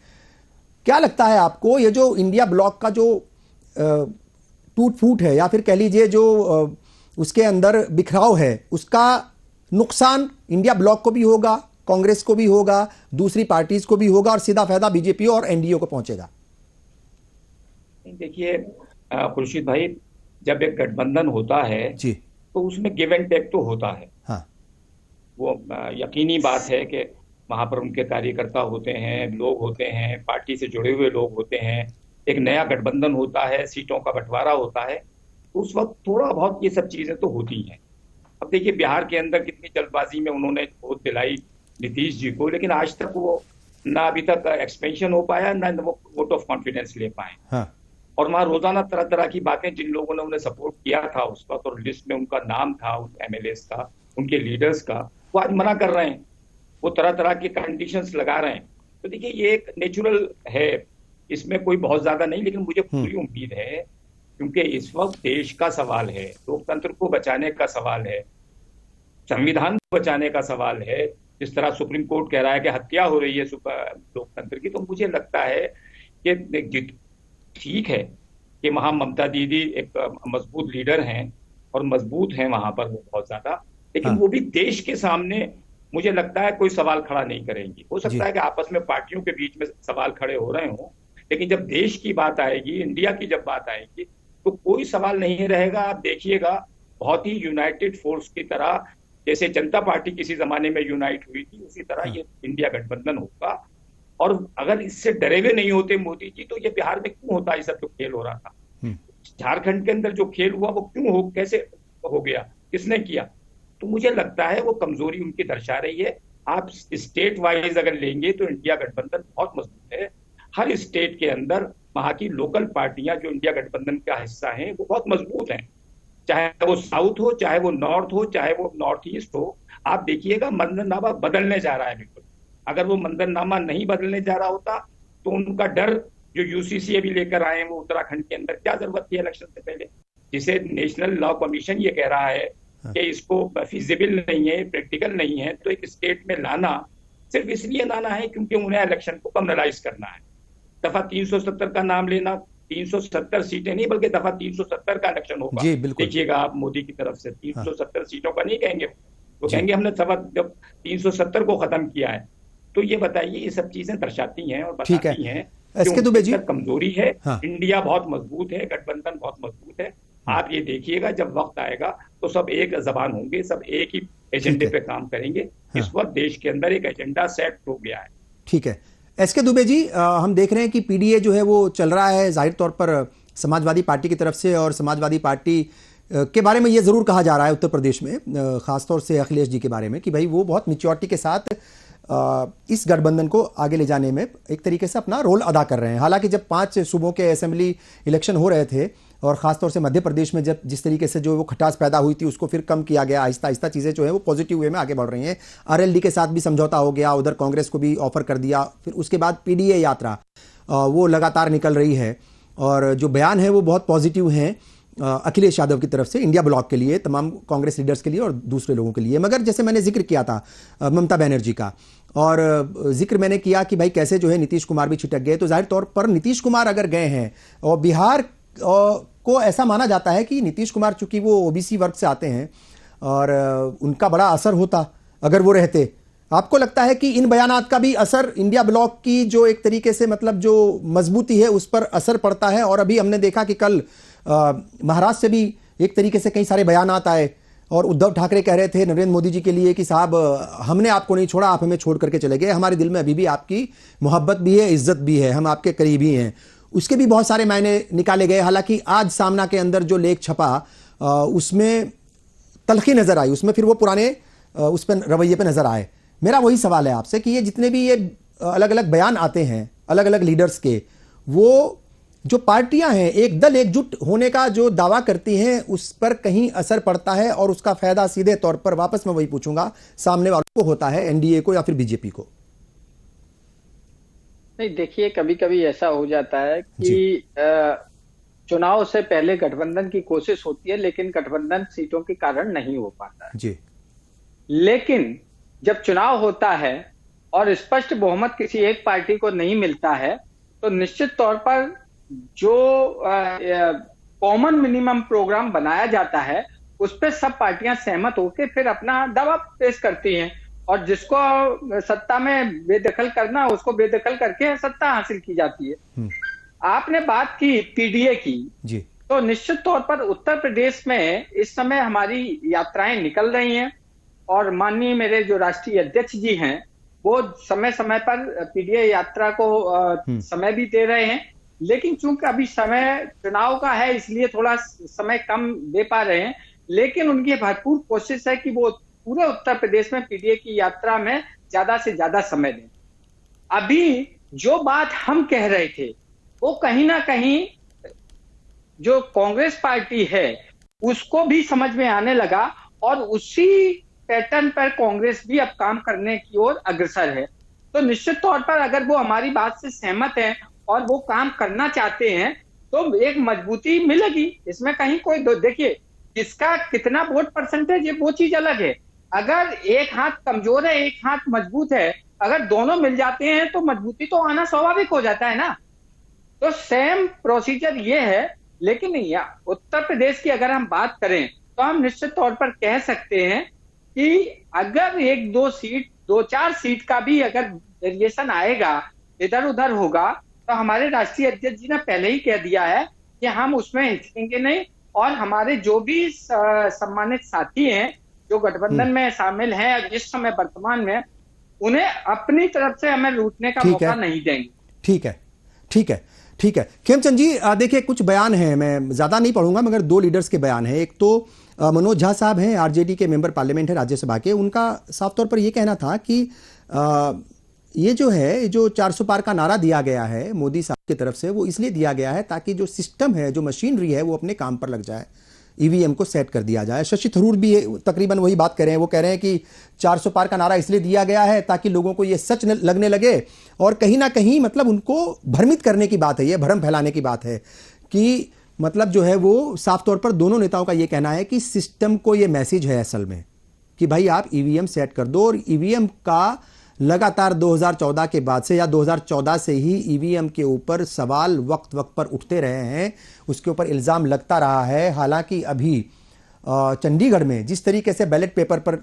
क्या लगता है आपको, ये जो इंडिया ब्लॉक का जो टूट फूट है या फिर कह लीजिए जो उसके अंदर बिखराव है, उसका नुकसान इंडिया ब्लॉक को भी होगा, कांग्रेस को भी होगा, दूसरी पार्टीज को भी होगा, और सीधा फायदा बीजेपी और एनडीए को पहुंचेगा? देखिए खुर्शीद भाई, जब एक गठबंधन होता है जी, तो उसमें गिव एंड टेक तो होता है। हाँ। वो यकीनी बात है कि वहां पर उनके कार्यकर्ता होते हैं, लोग होते हैं, पार्टी से जुड़े हुए लोग होते हैं, एक नया गठबंधन होता है, सीटों का बंटवारा होता है, उस वक्त थोड़ा बहुत ये सब चीजें तो होती हैं। अब देखिए बिहार के अंदर कितनी जल्दबाजी में उन्होंने वोट दिलाई नीतीश जी को, लेकिन आज तक वो ना अभी तक एक्सपेंशन हो पाया, ना वो वोट ऑफ कॉन्फिडेंस ले पाए। हाँ। और वहां रोजाना तरह तरह की बातें, जिन लोगों ने उन्हें सपोर्ट किया था उस वक्त और लिस्ट में उनका नाम था, उन एमएलएस का, उनके लीडर्स का, वो आज मना कर रहे हैं, वो तरह तरह के कंडीशंस लगा रहे हैं। तो देखिए ये एक नेचुरल है, इसमें कोई बहुत ज्यादा नहीं, लेकिन मुझे पूरी उम्मीद है, क्योंकि इस वक्त देश का सवाल है, लोकतंत्र को बचाने का सवाल है, संविधान को बचाने का सवाल है। जिस तरह सुप्रीम कोर्ट कह रहा है कि हत्या हो रही है लोकतंत्र की, तो मुझे लगता है कि ठीक है कि वहां ममता दीदी एक मजबूत लीडर हैं और मजबूत हैं वहां पर वो बहुत ज्यादा, लेकिन हाँ। वो भी देश के सामने मुझे लगता है कोई सवाल खड़ा नहीं करेंगी। हो सकता है कि आपस में पार्टियों के बीच में सवाल खड़े हो रहे हों, लेकिन जब देश की बात आएगी, इंडिया की जब बात आएगी, तो कोई सवाल नहीं रहेगा। आप देखिएगा बहुत ही यूनाइटेड फोर्स की तरह, जैसे जनता पार्टी किसी जमाने में यूनाइट हुई थी, उसी तरह ये इंडिया गठबंधन होगा। और अगर इससे डरे हुए नहीं होते मोदी जी, तो ये बिहार में क्यों होता, ये सब जो खेल हो रहा था, झारखंड के अंदर जो खेल हुआ वो क्यों हो, कैसे हो गया, किसने किया? तो मुझे लगता है वो कमजोरी उनकी दर्शा रही है। आप स्टेट वाइज अगर लेंगे तो इंडिया गठबंधन बहुत मजबूत है। हर स्टेट के अंदर वहां की लोकल पार्टियां जो इंडिया गठबंधन का हिस्सा हैं वो बहुत मजबूत हैं, चाहे वो साउथ हो, चाहे वो नॉर्थ हो, चाहे वो नॉर्थ ईस्ट हो। आप देखिएगा मंजरनामा बदलने जा रहा है बिल्कुल। अगर वो मंजरनामा नहीं बदलने जा रहा होता तो उनका डर जो यूसीसी अभी लेकर आए हैं वो उत्तराखंड के अंदर, क्या जरूरत थी इलेक्शन से पहले? जिसे नेशनल लॉ कमीशन ये कह रहा है कि इसको फिजिबल नहीं है, प्रैक्टिकल नहीं है, तो एक स्टेट में लाना सिर्फ इसलिए लाना है क्योंकि उन्हें इलेक्शन को कम्युनलाइज करना है। दफा 370 का नाम लेना, 370 सीटें नहीं बल्कि दफा 370 का इलेक्शन होगा। देखिएगा आप मोदी की तरफ से 370 सीटों का नहीं कहेंगे, वो कहेंगे हमने सवा जब 370 को खत्म किया है। तो ये बताइए, ये सब चीजें दर्शाती हैं और बताती हैं एसके दुबे जी, कमजोरी है। हाँ। इंडिया बहुत मजबूत है, गठबंधन बहुत मजबूत है। आप ये देखिएगा, जब वक्त आएगा तो सब एक जबान होंगे, सब एक ही एजेंडे पे काम करेंगे। इस वक्त देश के अंदर एक एजेंडा सेट हो गया है। ठीक है। एसके दुबे जी, हम देख रहे हैं कि पीडीए जो है वो चल रहा है जाहिर तौर पर समाजवादी पार्टी की तरफ से, और समाजवादी पार्टी के बारे में ये जरूर कहा जा रहा है उत्तर प्रदेश में, खासतौर से अखिलेश जी के बारे में, कि भाई वो बहुत मैच्योरिटी के साथ इस गठबंधन को आगे ले जाने में एक तरीके से अपना रोल अदा कर रहे हैं। हालांकि जब 5 सूबों के असेंबली इलेक्शन हो रहे थे, और खासतौर से मध्य प्रदेश में जब जिस तरीके से जो वो खटास पैदा हुई थी उसको फिर कम किया गया, आहिस्ता आहिस्ता चीज़ें जो है वो पॉजिटिव वे में आगे बढ़ रही हैं। आरएलडी के साथ भी समझौता हो गया, उधर कांग्रेस को भी ऑफर कर दिया, फिर उसके बाद पीडीए यात्रा वो लगातार निकल रही है, और जो बयान है वो बहुत पॉजिटिव हैं अखिलेश यादव की तरफ से इंडिया ब्लॉक के लिए, तमाम कांग्रेस लीडर्स के लिए और दूसरे लोगों के लिए। मगर जैसे मैंने जिक्र किया था ममता बनर्जी का, और जिक्र मैंने किया कि भाई कैसे जो है नीतीश कुमार भी छिटक गए, तो जाहिर तौर पर नीतीश कुमार अगर गए हैं, और बिहार को ऐसा माना जाता है कि नीतीश कुमार चूंकि वो ओबीसी वर्ग से आते हैं और उनका बड़ा असर होता अगर वो रहते। आपको लगता है कि इन बयानात का भी असर इंडिया ब्लॉक की जो एक तरीके से मतलब जो मजबूती है उस पर असर पड़ता है? और अभी हमने देखा कि कल महाराष्ट्र से भी एक तरीके से कई सारे बयानात आए, और उद्धव ठाकरे कह रहे थे नरेंद्र मोदी जी के लिए कि साहब हमने आपको नहीं छोड़ा, आप हमें छोड़ करके चले गए, हमारे दिल में अभी भी आपकी मोहब्बत भी है, इज्जत भी है, हम आपके करीबी हैं। उसके भी बहुत सारे मायने निकाले गए। हालांकि आज सामना के अंदर जो लेख छपा उसमें तलखी नजर आई, उसमें फिर वो पुराने उस पर रवैये पे नजर आए। मेरा वही सवाल है आपसे कि ये जितने भी ये अलग अलग बयान आते हैं अलग अलग लीडर्स के, वो जो पार्टियां हैं एक दल एकजुट होने का जो दावा करती हैं उस पर कहीं असर पड़ता है, और उसका फायदा सीधे तौर पर, वापस मैं वही पूछूंगा, सामने वालों को होता है, एनडीए को या फिर बीजेपी को? नहीं, देखिए कभी कभी ऐसा हो जाता है कि चुनाव से पहले गठबंधन की कोशिश होती है, लेकिन गठबंधन सीटों के कारण नहीं हो पाता है जी। लेकिन जब चुनाव होता है और स्पष्ट बहुमत किसी एक पार्टी को नहीं मिलता है, तो निश्चित तौर पर जो कॉमन मिनिमम प्रोग्राम बनाया जाता है उस पर सब पार्टियां सहमत होकर फिर अपना दावा पेश करती हैं, और जिसको सत्ता में बेदखल करना उसको बेदखल करके सत्ता हासिल की जाती है। आपने बात की पीडीए की जी, तो निश्चित तौर पर उत्तर प्रदेश में इस समय हमारी यात्राएं निकल रही हैं, और माननीय मेरे जो राष्ट्रीय अध्यक्ष जी हैं वो समय समय पर पीडीए यात्रा को समय भी दे रहे हैं, लेकिन चूंकि अभी समय चुनाव का है इसलिए थोड़ा समय कम दे पा रहे हैं, लेकिन उनकी भरपूर कोशिश है कि वो पूरे उत्तर प्रदेश में पीडीए की यात्रा में ज्यादा से ज्यादा समय दें। अभी जो बात हम कह रहे थे वो कहीं ना कहीं जो कांग्रेस पार्टी है उसको भी समझ में आने लगा, और उसी पैटर्न पर कांग्रेस भी अब काम करने की ओर अग्रसर है। तो निश्चित तौर पर अगर वो हमारी बात से सहमत हैं और वो काम करना चाहते हैं तो एक मजबूती मिलेगी, इसमें कहीं कोई देखिए इसका कितना वोट परसेंटेज है वो चीज अलग है, अगर एक हाथ कमजोर है एक हाथ मजबूत है, अगर दोनों मिल जाते हैं तो मजबूती तो आना स्वाभाविक हो जाता है ना। तो सेम प्रोसीजर ये है, लेकिन उत्तर प्रदेश की अगर हम बात करें तो हम निश्चित तौर पर कह सकते हैं कि अगर 2-4 सीट का भी अगर वेरिएशन आएगा, इधर उधर होगा, तो हमारे राष्ट्रीय अध्यक्ष जी ने पहले ही कह दिया है कि हम उसमें हिचकेंगे नहीं, और हमारे जो भी सम्मानित साथी हैं जो गठबंधन में शामिल हैं इस समय वर्तमान में, उन्हें अपनी तरफ से हमें रूठने का मौका नहीं देंगे। ठीक है, ठीक है, ठीक है। खेमचंद जी देखिए कुछ बयान हैं, मैं ज्यादा नहीं पढ़ूंगा मगर 2 लीडर्स के बयान हैं। एक तो मनोज झा साहब हैं, आरजेडी के मेंबर पार्लियामेंट है राज्यसभा के, उनका साफ तौर पर यह कहना था कि ये जो है जो 400 पार का नारा दिया गया है मोदी साहब की तरफ से, वो इसलिए दिया गया है ताकि जो सिस्टम है जो मशीनरी है वो अपने काम पर लग जाए, ईवीएम को सेट कर दिया जाए। शशि थरूर भी तकरीबन वही बात कर रहे हैं, वो कह रहे हैं कि 400 पार का नारा इसलिए दिया गया है ताकि लोगों को ये सच लगने लगे, और कहीं ना कहीं मतलब उनको भ्रमित करने की बात है, ये भ्रम फैलाने की बात है कि मतलब जो है वो साफ तौर पर दोनों नेताओं का ये कहना है कि सिस्टम को ये मैसेज है असल में कि भाई आप ईवीएम सेट कर दो। और ईवीएम का लगातार 2014 के बाद से या 2014 से ही ईवीएम के ऊपर सवाल वक्त वक्त पर उठते रहे हैं, उसके ऊपर इल्ज़ाम लगता रहा है। हालांकि अभी चंडीगढ़ में जिस तरीके से बैलेट पेपर पर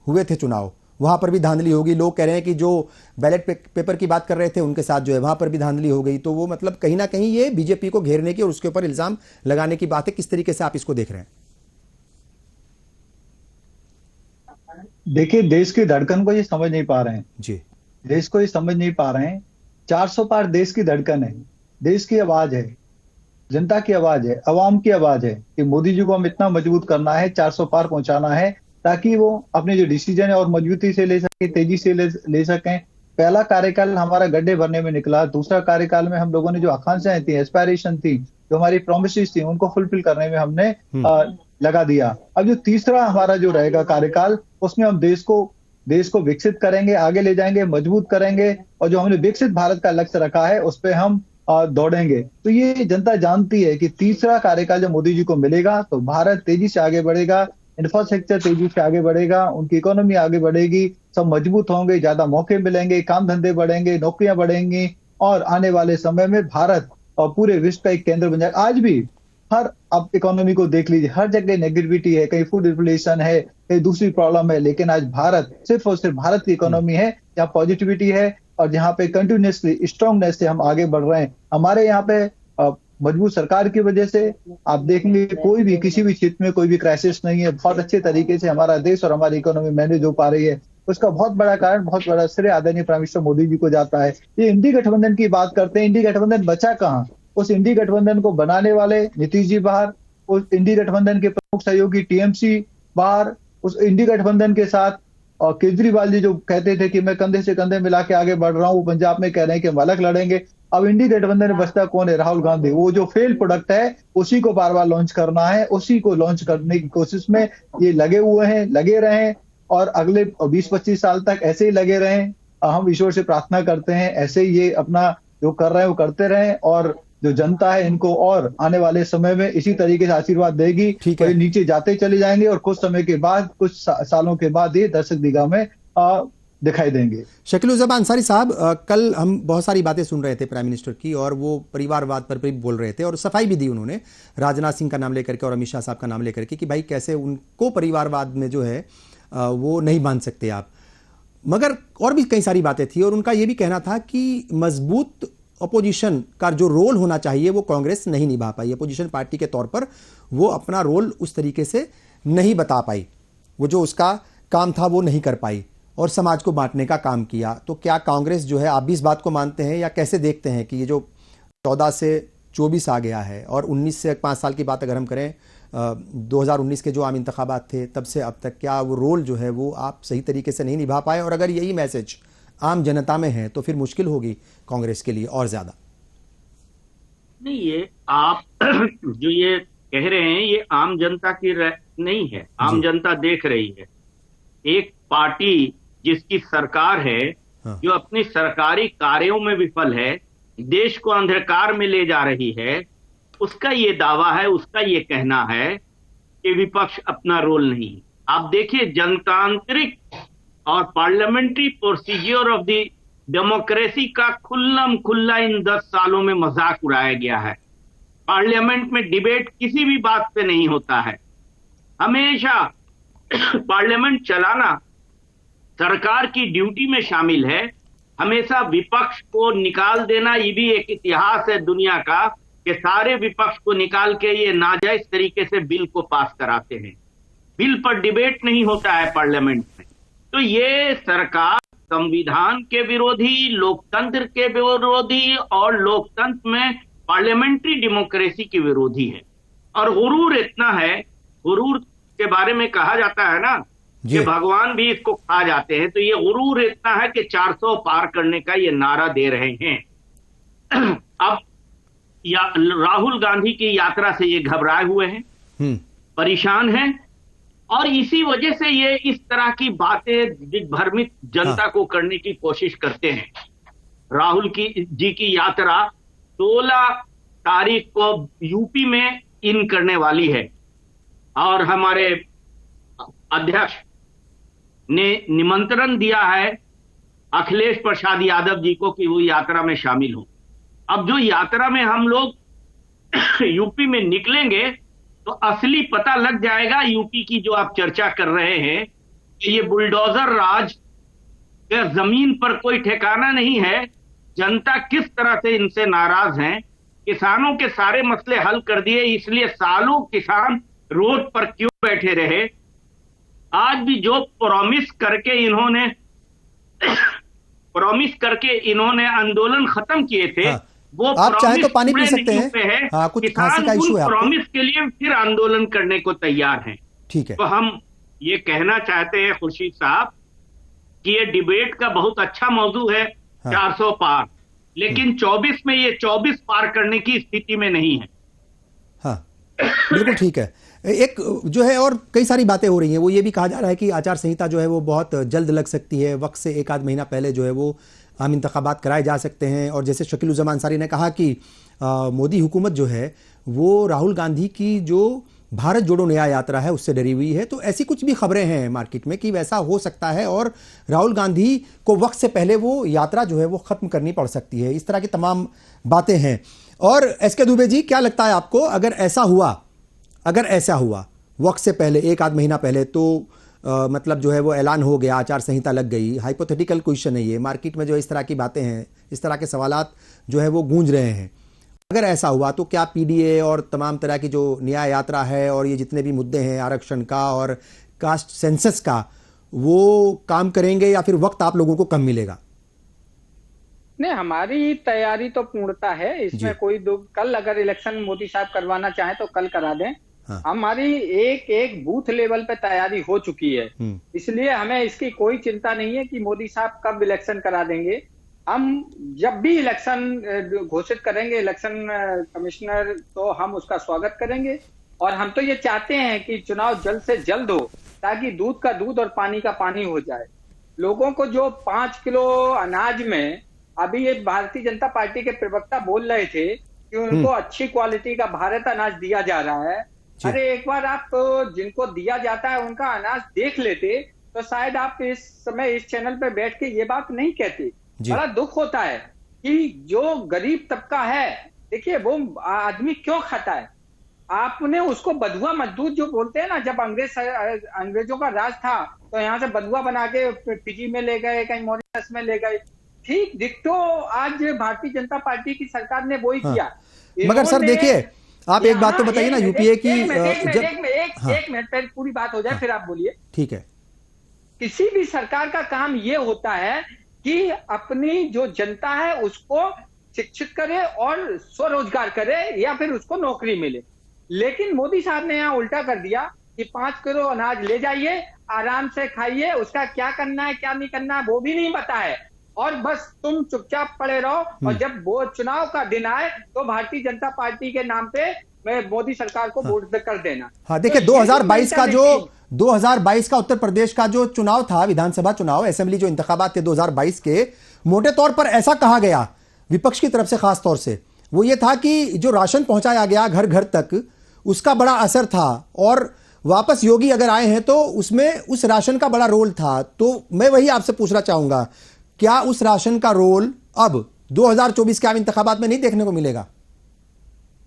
हुए थे चुनाव, वहां पर भी धांधली होगी। लोग कह रहे हैं कि जो बैलेट पेपर की बात कर रहे थे उनके साथ जो है वहां पर भी धांधली हो गई। तो वो मतलब कहीं ना कहीं ये बीजेपी को घेरने की और उसके ऊपर इल्जाम लगाने की बात है। किस तरीके से आप इसको देख रहे हैं? देखिए, देश की धड़कन को ये समझ नहीं पा रहे हैं जी, देश को ये समझ नहीं पा रहे हैं। 400 पार देश की धड़कन है, देश की आवाज है, जनता की आवाज है, अवाम की आवाज है कि मोदी जी को हम इतना मजबूत करना है, 400 पार पहुंचाना है, ताकि वो अपने जो डिसीजन है और मजबूती से ले सके, तेजी से ले सकें। पहला कार्यकाल हमारा गड्ढे भरने में निकला, दूसरा कार्यकाल में हम लोगों ने जो आकांक्षाएं थी, एस्पायरेशन थी, जो हमारी प्रोमिसेस थी, उनको फुलफिल करने में हमने लगा दिया। अब जो तीसरा हमारा जो रहेगा कार्यकाल, उसमें हम देश को विकसित करेंगे, आगे ले जाएंगे, मजबूत करेंगे, और जो हमने विकसित भारत का लक्ष्य रखा है उस पर हम दौड़ेंगे। तो ये जनता जानती है कि तीसरा कार्यकाल जब मोदी जी को मिलेगा तो भारत तेजी से आगे बढ़ेगा, इंफ्रास्ट्रक्चर तेजी से आगे बढ़ेगा, उनकी इकोनॉमी आगे बढ़ेगी, सब मजबूत होंगे, ज्यादा मौके मिलेंगे, काम धंधे बढ़ेंगे, नौकरियां बढ़ेंगी, और आने वाले समय में भारत और पूरे विश्व का एक केंद्र बन जाएगा। आज भी हर आप इकोनॉमी को देख लीजिए, हर जगह नेगेटिविटी है, कहीं फूड इन्फ्लेशन है, कहीं दूसरी प्रॉब्लम है, लेकिन आज भारत सिर्फ और सिर्फ भारत की इकोनॉमी है जहाँ पॉजिटिविटी है और जहाँ पे कंटिन्यूसली स्ट्रांगनेस से हम आगे बढ़ रहे हैं। हमारे यहाँ पे मजबूत सरकार की वजह से आप देखेंगे कोई भी किसी भी क्षेत्र में कोई भी क्राइसिस नहीं है, बहुत अच्छे तरीके से हमारा देश और हमारी इकोनॉमी मैनेज हो पा रही है। उसका बहुत बड़ा कारण, बहुत बड़ा श्रेय आदरणीय प्राइम मिनिस्टर मोदी जी को जाता है। ये इंडी गठबंधन की बात करते हैं, इंडी गठबंधन बचा कहाँ? उस इंडी गठबंधन को बनाने वाले नीतीश जी बाहर, उस इंडी गठबंधन के प्रमुख सहयोगी टीएमसी बाहर, उस इंडी गठबंधन के साथ और केजरीवाल जी जो कहते थे कि मैं कंधे से कंधे मिला के आगे बढ़ रहा हूं, वो पंजाब में कह रहे हैं कि हम अलग लड़ेंगे। अब इंडी गठबंधन में बचता कौन है? राहुल गांधी। वो जो फेल प्रोडक्ट है उसी को बार बार लॉन्च करना है, उसी को लॉन्च करने की कोशिश में ये लगे हुए हैं, लगे रहें और अगले 20-25 साल तक ऐसे ही लगे रहें। हम ईश्वर से प्रार्थना करते हैं ऐसे ही ये अपना जो कर रहे हैं वो करते रहें, और जो जनता है इनको और आने वाले समय में इसी तरीके से आशीर्वाद देगी। ठीक है, नीचे जाते चले जाएंगे और कुछ समय के बाद, कुछ सालों के बाद ये दर्शक निगाह में दिखाई देंगे। शकील-उज़्ज़मा अंसारी साहब, कल हम बहुत सारी बातें सुन रहे थे प्राइम मिनिस्टर की, और वो परिवारवाद पर भी बोल रहे थे और सफाई भी दी उन्होंने राजनाथ सिंह का नाम लेकर के और अमित शाह साहब का नाम लेकर के कि भाई कैसे उनको परिवारवाद में जो है वो नहीं बांध सकते आप। मगर और भी कई सारी बातें थी और उनका ये भी कहना था कि मजबूत अपोजिशन का जो रोल होना चाहिए वो कांग्रेस नहीं निभा पाई। अपोजिशन पार्टी के तौर पर वो अपना रोल उस तरीके से नहीं बता पाई, वो जो उसका काम था वो नहीं कर पाई और समाज को बांटने का काम किया। तो क्या कांग्रेस जो है, आप भी इस बात को मानते हैं या कैसे देखते हैं कि ये जो 14 से 24 आ गया है और 19 से 5 साल की बात अगर हम करें, 2019 के जो आम इंतखाबात थे तब से अब तक, क्या वो रोल जो है वो आप सही तरीके से नहीं निभा पाए? और अगर यही मैसेज आम जनता में है तो फिर मुश्किल होगी कांग्रेस के लिए और ज्यादा। नहीं, ये आप जो ये कह रहे हैं ये आम जनता की नहीं है, आम जनता देख रही है। एक पार्टी जिसकी सरकार है, जो अपनी सरकारी कार्यों में विफल है, देश को अंधकार में ले जा रही है, उसका ये दावा है, उसका ये कहना है कि विपक्ष अपना रोल नहीं। आप देखिए, जनतांत्रिक और parliamentary procedure of the democracy का खुल्लम खुल्ला इन 10 सालों में मजाक उड़ाया गया है। पार्लियामेंट में डिबेट किसी भी बात पे नहीं होता है। हमेशा पार्लियामेंट चलाना सरकार की ड्यूटी में शामिल है। हमेशा विपक्ष को निकाल देना, ये भी एक इतिहास है दुनिया का कि सारे विपक्ष को निकाल के ये नाजायज तरीके से बिल को पास कराते हैं। बिल पर डिबेट नहीं होता है पार्लियामेंट में। तो ये सरकार संविधान के विरोधी, लोकतंत्र के विरोधी और लोकतंत्र में पार्लियामेंट्री डेमोक्रेसी की विरोधी है। और गुरूर इतना है, गुरूर के बारे में कहा जाता है ना कि भगवान भी इसको खा जाते हैं, तो ये गुरूर इतना है कि 400 पार करने का ये नारा दे रहे हैं। अब राहुल गांधी की यात्रा से ये घबराए हुए हैं, परेशान हैं, और इसी वजह से ये इस तरह की बातें दिग्भ्रमित जनता को करने की कोशिश करते हैं। राहुल जी की यात्रा 16 तारीख को यूपी में इन करने वाली है और हमारे अध्यक्ष ने निमंत्रण दिया है अखिलेश प्रसाद यादव जी को कि वो यात्रा में शामिल हो। अब जो यात्रा में हम लोग यूपी में निकलेंगे तो असली पता लग जाएगा यूपी की जो आप चर्चा कर रहे हैं कि ये बुलडोजर राज जमीन पर कोई ठिकाना नहीं है। जनता किस तरह से इनसे नाराज है। किसानों के सारे मसले हल कर दिए, इसलिए सालों किसान रोड पर क्यों बैठे रहे। आज भी जो प्रॉमिस करके इन्होंने आंदोलन खत्म किए थे, हाँ, वो आप चाहे तो पानी पी सकते हैं। है। हाँ, कुछ खांसी किसान का इशू है आपको? प्रॉमिस के लिए फिर आंदोलन करने को तैयार हैं। ठीक है। तो हम ये कहना चाहते हैं खुर्शीद साहब कि ये डिबेट का बहुत अच्छा मौजू है। हाँ। 400 पार, लेकिन 24 में ये 24 पार करने की स्थिति में नहीं है। हाँ, बिल्कुल ठीक है। एक जो है और कई सारी बातें हो रही हैं, वो ये भी कहा जा रहा है कि आचार संहिता जो है वो बहुत जल्द लग सकती है, वक्त से एक आध महीना पहले जो है वो आम इंतखाबात कराए जा सकते हैं। और जैसे शकील-उज़्ज़मान अंसारी ने कहा कि मोदी हुकूमत जो है वो राहुल गांधी की जो भारत जोड़ो न्याय यात्रा है उससे डरी हुई है। तो ऐसी कुछ भी खबरें हैं मार्केट में कि वैसा हो सकता है और राहुल गांधी को वक्त से पहले वो यात्रा जो है वो खत्म करनी पड़ सकती है। इस तरह की तमाम बातें हैं। और एसके दुबे जी, क्या लगता है आपको, अगर ऐसा हुआ वक्त से पहले, एक आध महीना पहले, तो मतलब जो है वो ऐलान हो गया, आचार संहिता लग गई, हाइपोथेटिकल क्वेश्चन है ये, मार्केट में जो इस तरह की बातें हैं, इस तरह के सवालात जो है वो गूंज रहे हैं, अगर ऐसा हुआ तो क्या पीडीए और तमाम तरह की जो न्याय यात्रा है और ये जितने भी मुद्दे हैं आरक्षण का और कास्ट सेंसस का, वो काम करेंगे या फिर वक्त आप लोगों को कम मिलेगा? नहीं, हमारी तैयारी तो पूर्णता है, इसमें कोई कल अगर इलेक्शन मोदी साहब करवाना चाहे तो कल करा दें। हाँ। हमारी एक बूथ लेवल पे तैयारी हो चुकी है, इसलिए हमें इसकी कोई चिंता नहीं है कि मोदी साहब कब इलेक्शन करा देंगे। हम जब भी इलेक्शन घोषित करेंगे इलेक्शन कमिश्नर, तो हम उसका स्वागत करेंगे। और हम तो ये चाहते हैं कि चुनाव जल्द से जल्द हो, ताकि दूध का दूध और पानी का पानी हो जाए। लोगों को जो 5 किलो अनाज में, अभी ये भारतीय जनता पार्टी के प्रवक्ता बोल रहे थे कि उनको अच्छी क्वालिटी का भारत अनाज दिया जा रहा है। अरे एक बार आप जिनको दिया जाता है उनका अनाज देख लेते तो शायद आप इस समय इस चैनल पे बैठ के ये बात नहीं कहते। बड़ा दुख होता है कि जो गरीब तबका है, देखिए वो आदमी क्यों खाता है। आपने उसको बधुआ मजदूर जो बोलते हैं ना, जब अंग्रेजों का राज था तो यहाँ से बधुआ बना के फिजी में ले गए, कहीं मॉरिशस में ले गए। ठीक दिखतो आज भारतीय जनता पार्टी की सरकार ने वही किया। मगर सर देखिए, आप एक बात तो बताइए ना, यूपीए की एक मिनट पहले पूरी बात हो जाए, फिर आप बोलिए। ठीक है। किसी भी सरकार का काम ये होता है कि अपनी जो जनता है उसको शिक्षित करे और स्वरोजगार करे या फिर उसको नौकरी मिले। लेकिन मोदी साहब ने यहाँ उल्टा कर दिया कि 5 किलो अनाज ले जाइए, आराम से खाइए, उसका क्या करना है क्या नहीं करना है वो भी नहीं पता है, और बस तुम चुपचाप पड़े रहो। और जब वो चुनाव का दिन आए तो भारतीय जनता पार्टी के नाम पे मोदी सरकार को वोट कर देना। हाँ, देखिए 2022 का उत्तर प्रदेश का जो चुनाव था, विधानसभा चुनाव, असेंबली जो इंतखाबात थे 2022 के, मोटे तौर पर ऐसा कहा गया विपक्ष की तरफ से, खास तौर से वो ये था कि जो राशन पहुंचाया गया घर घर तक, उसका बड़ा असर था। और वापस योगी अगर आए हैं तो उसमें उस राशन का बड़ा रोल था। तो मैं वही आपसे पूछना चाहूंगा, क्या उस राशन का रोल अब 2024 के आम इंतखाबात में नहीं देखने को मिलेगा?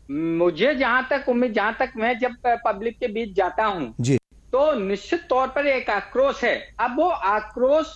मुझे जहां तक मैं जब पब्लिक के बीच जाता हूं जी, तो निश्चित तौर पर एक आक्रोश है। अब वो आक्रोश